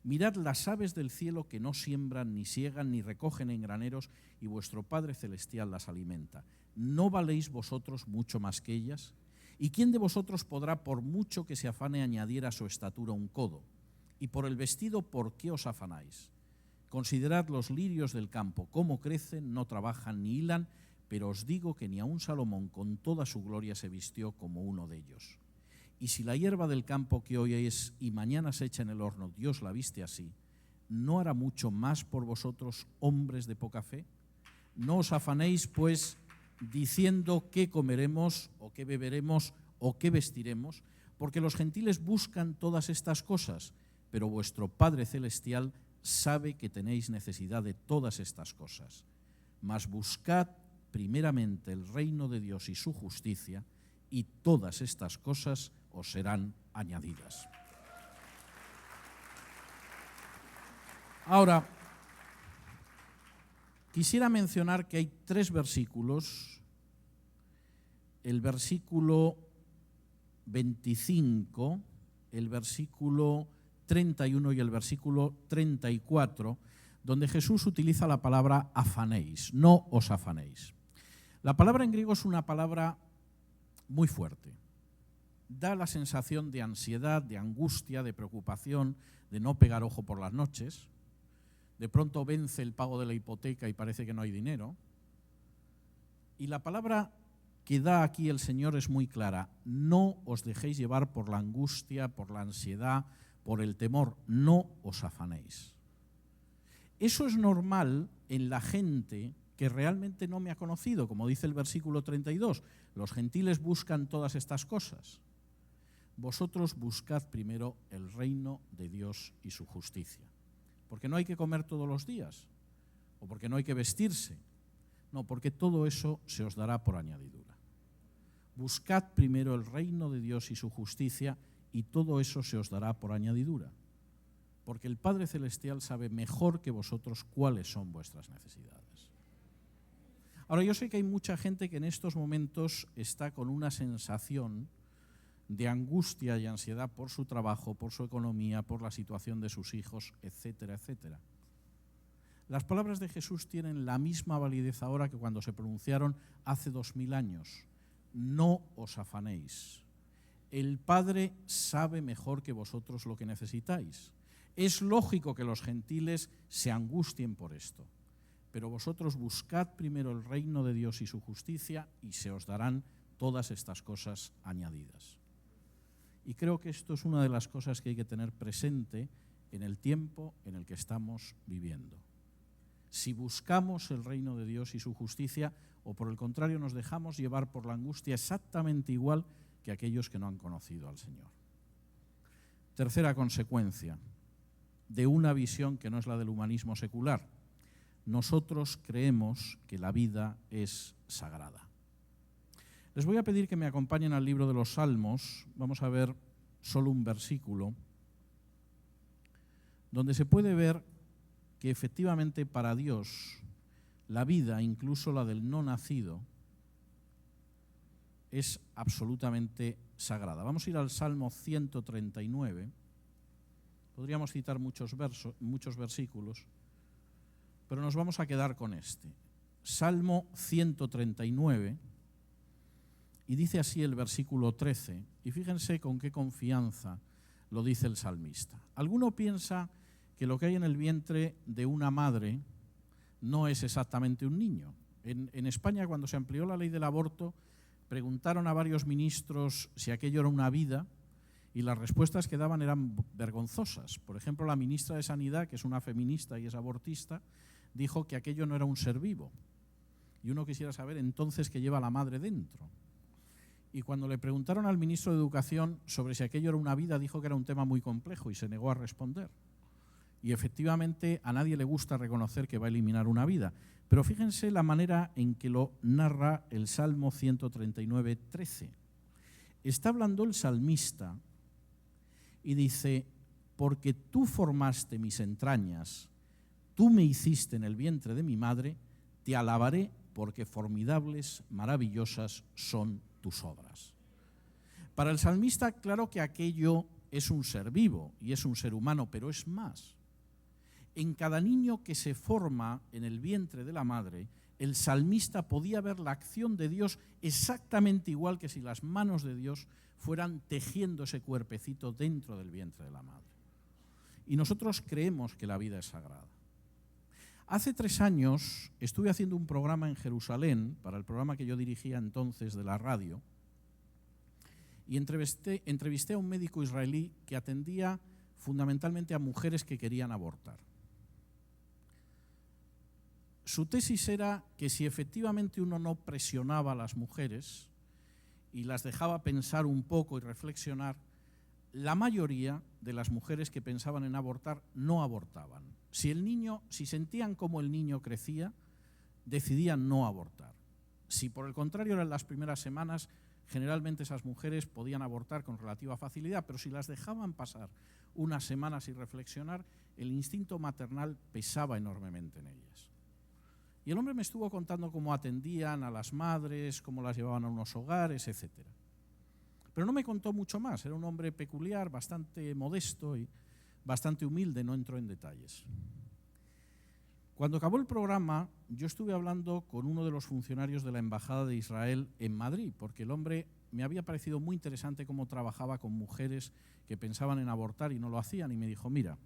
Mirad las aves del cielo, que no siembran, ni siegan, ni recogen en graneros, y vuestro Padre Celestial las alimenta. ¿No valéis vosotros mucho más que ellas? ¿Y quién de vosotros podrá, por mucho que se afane, añadir a su estatura un codo? Y por el vestido, ¿por qué os afanáis? Considerad los lirios del campo, cómo crecen, no trabajan ni hilan, pero os digo que ni aun Salomón con toda su gloria se vistió como uno de ellos. Y si la hierba del campo, que hoy es y mañana se echa en el horno, Dios la viste así, ¿no hará mucho más por vosotros, hombres de poca fe? No os afanéis, pues, diciendo qué comeremos, o qué beberemos, o qué vestiremos, porque los gentiles buscan todas estas cosas, pero vuestro Padre Celestial sabe que tenéis necesidad de todas estas cosas. Mas buscad primeramente el reino de Dios y su justicia, y todas estas cosas os serán añadidas. Ahora, quisiera mencionar que hay 3 versículos, el versículo 25, el versículo 31 y el versículo 34, donde Jesús utiliza la palabra afanéis, no os afanéis. La palabra en griego es una palabra muy fuerte. Da la sensación de ansiedad, de angustia, de preocupación, de no pegar ojo por las noches. De pronto vence el pago de la hipoteca y parece que no hay dinero. Y la palabra que da aquí el Señor es muy clara. No os dejéis llevar por la angustia, por la ansiedad, por el temor. No os afanéis. Eso es normal en la gente que realmente no me ha conocido, como dice el versículo 32. Los gentiles buscan todas estas cosas. Vosotros buscad primero el reino de Dios y su justicia. Porque no hay que comer todos los días, o porque no hay que vestirse. No, porque todo eso se os dará por añadidura. Buscad primero el reino de Dios y su justicia, y todo eso se os dará por añadidura. Porque el Padre Celestial sabe mejor que vosotros cuáles son vuestras necesidades. Ahora, yo sé que hay mucha gente que en estos momentos está con una sensación de angustia y ansiedad por su trabajo, por su economía, por la situación de sus hijos, etcétera, etcétera. Las palabras de Jesús tienen la misma validez ahora que cuando se pronunciaron hace 2000 años. No os afanéis. El Padre sabe mejor que vosotros lo que necesitáis. Es lógico que los gentiles se angustien por esto, pero vosotros buscad primero el reino de Dios y su justicia, y se os darán todas estas cosas añadidas. Y creo que esto es una de las cosas que hay que tener presente en el tiempo en el que estamos viviendo. Si buscamos el reino de Dios y su justicia, o por el contrario nos dejamos llevar por la angustia exactamente igual que aquellos que no han conocido al Señor. Tercera consecuencia de una visión que no es la del humanismo secular. Nosotros creemos que la vida es sagrada. Les voy a pedir que me acompañen al libro de los Salmos. Vamos a ver solo un versículo donde se puede ver que efectivamente para Dios la vida, incluso la del no nacido, es absolutamente sagrada. Vamos a ir al Salmo 139. Podríamos citar muchos versículos, pero nos vamos a quedar con este. Salmo 139, Y dice así el versículo 13, y fíjense con qué confianza lo dice el salmista. Alguno piensa que lo que hay en el vientre de una madre no es exactamente un niño. En España, cuando se amplió la ley del aborto, preguntaron a varios ministros si aquello era una vida y las respuestas que daban eran vergonzosas. Por ejemplo, la ministra de Sanidad, que es una feminista y es abortista, dijo que aquello no era un ser vivo. Y uno quisiera saber entonces qué lleva la madre dentro. Y cuando le preguntaron al ministro de Educación sobre si aquello era una vida, dijo que era un tema muy complejo y se negó a responder. Y efectivamente a nadie le gusta reconocer que va a eliminar una vida. Pero fíjense la manera en que lo narra el Salmo 139, 13. Está hablando el salmista y dice, porque tú formaste mis entrañas, tú me hiciste en el vientre de mi madre, te alabaré porque formidables, maravillosas son tus obras. Para el salmista, claro que aquello es un ser vivo y es un ser humano, pero es más. En cada niño que se forma en el vientre de la madre, el salmista podía ver la acción de Dios exactamente igual que si las manos de Dios fueran tejiendo ese cuerpecito dentro del vientre de la madre. Y nosotros creemos que la vida es sagrada. Hace 3 años estuve haciendo un programa en Jerusalén, para el programa que yo dirigía entonces de la radio, y entrevisté a un médico israelí que atendía fundamentalmente a mujeres que querían abortar. Su tesis era que si efectivamente uno no presionaba a las mujeres y las dejaba pensar un poco y reflexionar, la mayoría de las mujeres que pensaban en abortar no abortaban. Si sentían cómo el niño crecía, decidían no abortar. Si por el contrario eran las primeras semanas, generalmente esas mujeres podían abortar con relativa facilidad, pero si las dejaban pasar unas semanas sin reflexionar, el instinto maternal pesaba enormemente en ellas. Y el hombre me estuvo contando cómo atendían a las madres, cómo las llevaban a unos hogares, etc. Pero no me contó mucho más, era un hombre peculiar, bastante modesto y bastante humilde, no entró en detalles. Cuando acabó el programa, yo estuve hablando con uno de los funcionarios de la Embajada de Israel en Madrid, porque el hombre me había parecido muy interesante cómo trabajaba con mujeres que pensaban en abortar y no lo hacían, y me dijo, mira,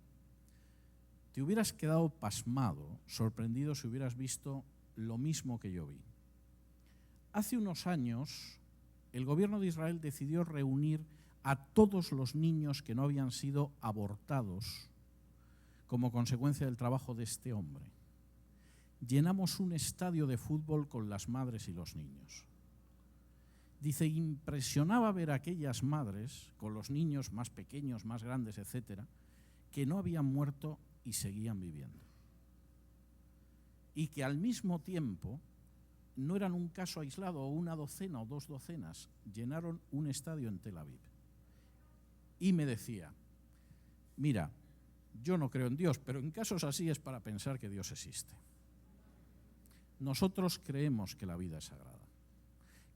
te hubieras quedado pasmado, sorprendido si hubieras visto lo mismo que yo vi. Hace unos años, el gobierno de Israel decidió reunir a todos los niños que no habían sido abortados como consecuencia del trabajo de este hombre. Llenamos un estadio de fútbol con las madres y los niños. Dice, impresionaba ver a aquellas madres, con los niños más pequeños, más grandes, etcétera, que no habían muerto y seguían viviendo. Y que al mismo tiempo no eran un caso aislado o una docena o 2 docenas, llenaron un estadio en Tel Aviv. Y me decía, mira, yo no creo en Dios, pero en casos así es para pensar que Dios existe. Nosotros creemos que la vida es sagrada,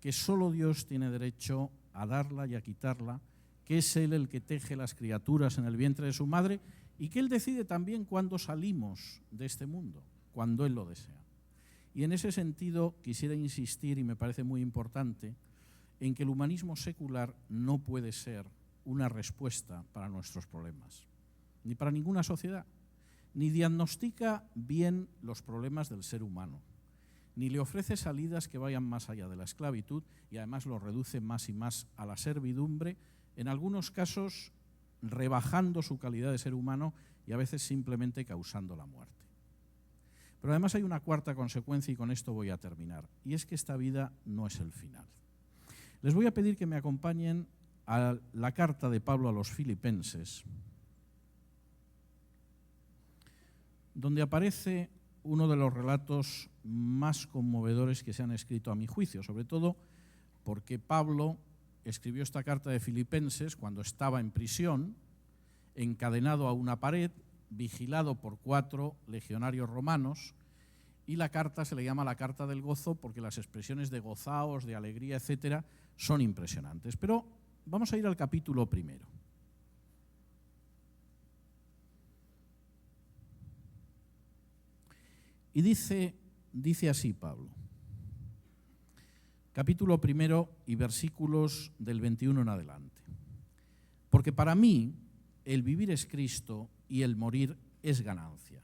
que solo Dios tiene derecho a darla y a quitarla, que es Él el que teje las criaturas en el vientre de su madre y que Él decide también cuándo salimos de este mundo, cuando Él lo desea. Y en ese sentido quisiera insistir, y me parece muy importante, en que el humanismo secular no puede ser una respuesta para nuestros problemas, ni para ninguna sociedad, ni diagnostica bien los problemas del ser humano, ni le ofrece salidas que vayan más allá de la esclavitud y además lo reduce más y más a la servidumbre, en algunos casos rebajando su calidad de ser humano y a veces simplemente causando la muerte. Pero además hay una cuarta consecuencia y con esto voy a terminar, y es que esta vida no es el final. Les voy a pedir que me acompañen a la carta de Pablo a los Filipenses, donde aparece uno de los relatos más conmovedores que se han escrito a mi juicio, sobre todo porque Pablo escribió esta carta de Filipenses cuando estaba en prisión, encadenado a una pared, vigilado por 4 legionarios romanos, y la carta se le llama la carta del gozo porque las expresiones de gozaos, de alegría, etcétera, son impresionantes. Pero vamos a ir al capítulo 1. Y dice así Pablo: capítulo 1 y versículos del 21 en adelante. Porque para mí el vivir es Cristo y el morir es ganancia.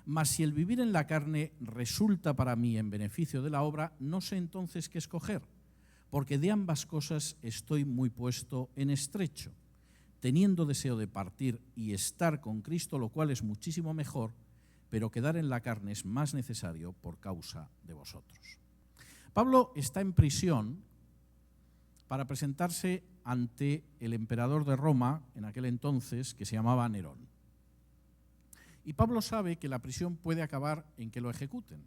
Mas si el vivir en la carne resulta para mí en beneficio de la obra, no sé entonces qué escoger, porque de ambas cosas estoy muy puesto en estrecho, teniendo deseo de partir y estar con Cristo, lo cual es muchísimo mejor, pero quedar en la carne es más necesario por causa de vosotros. Pablo está en prisión para presentarse ante el emperador de Roma, en aquel entonces, que se llamaba Nerón. Y Pablo sabe que la prisión puede acabar en que lo ejecuten.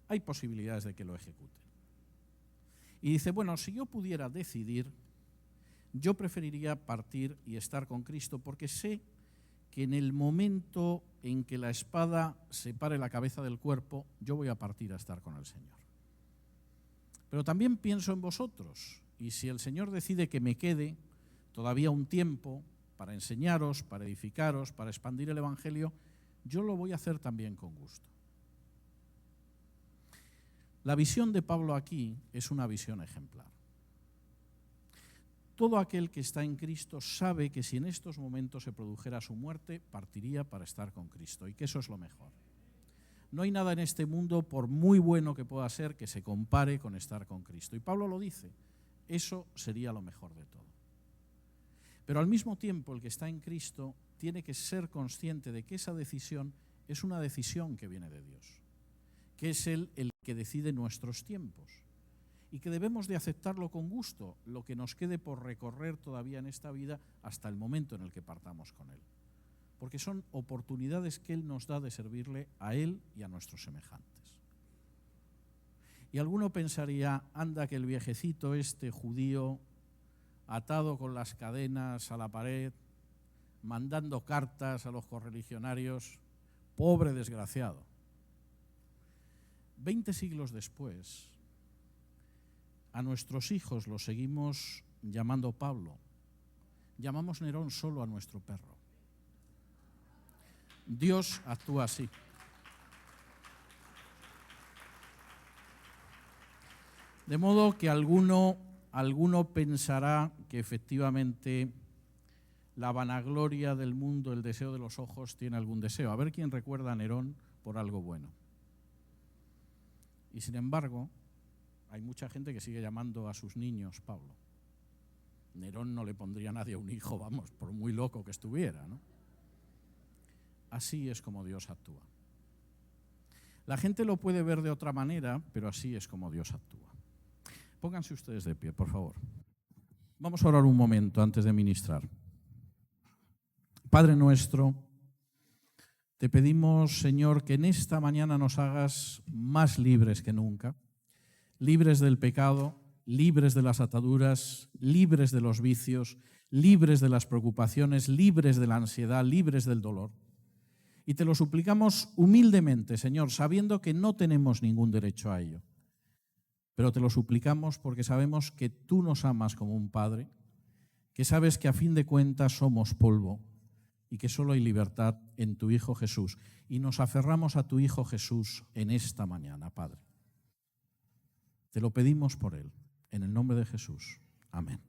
Hay posibilidades de que lo ejecuten. Y dice, bueno, si yo pudiera decidir, yo preferiría partir y estar con Cristo, porque sé que en el momento en que la espada separe la cabeza del cuerpo, yo voy a partir a estar con el Señor. Pero también pienso en vosotros, y si el Señor decide que me quede todavía un tiempo para enseñaros, para edificaros, para expandir el Evangelio, yo lo voy a hacer también con gusto. La visión de Pablo aquí es una visión ejemplar. Todo aquel que está en Cristo sabe que si en estos momentos se produjera su muerte, partiría para estar con Cristo, y que eso es lo mejor. No hay nada en este mundo, por muy bueno que pueda ser, que se compare con estar con Cristo. Y Pablo lo dice, eso sería lo mejor de todo. Pero al mismo tiempo, el que está en Cristo tiene que ser consciente de que esa decisión es una decisión que viene de Dios, que es Él el que decide nuestros tiempos y que debemos de aceptarlo con gusto, lo que nos quede por recorrer todavía en esta vida hasta el momento en el que partamos con Él. Porque son oportunidades que Él nos da de servirle a Él y a nuestros semejantes. Y alguno pensaría, anda que el viejecito este judío, atado con las cadenas a la pared, mandando cartas a los correligionarios, pobre desgraciado. 20 siglos después, a nuestros hijos los seguimos llamando Pablo. Llamamos Nerón solo a nuestro perro. Dios actúa así. De modo que alguno pensará que efectivamente la vanagloria del mundo, el deseo de los ojos, tiene algún deseo. A ver quién recuerda a Nerón por algo bueno. Y sin embargo, hay mucha gente que sigue llamando a sus niños Pablo. Nerón no le pondría a nadie un hijo, vamos, por muy loco que estuviera, ¿no? Así es como Dios actúa. La gente lo puede ver de otra manera, pero así es como Dios actúa. Pónganse ustedes de pie, por favor. Vamos a orar un momento antes de ministrar. Padre nuestro, te pedimos, Señor, que en esta mañana nos hagas más libres que nunca, libres del pecado, libres de las ataduras, libres de los vicios, libres de las preocupaciones, libres de la ansiedad, libres del dolor. Y te lo suplicamos humildemente, Señor, sabiendo que no tenemos ningún derecho a ello. Pero te lo suplicamos porque sabemos que tú nos amas como un padre, que sabes que a fin de cuentas somos polvo y que solo hay libertad en tu Hijo Jesús. Y nos aferramos a tu Hijo Jesús en esta mañana, Padre. Te lo pedimos por Él, en el nombre de Jesús. Amén.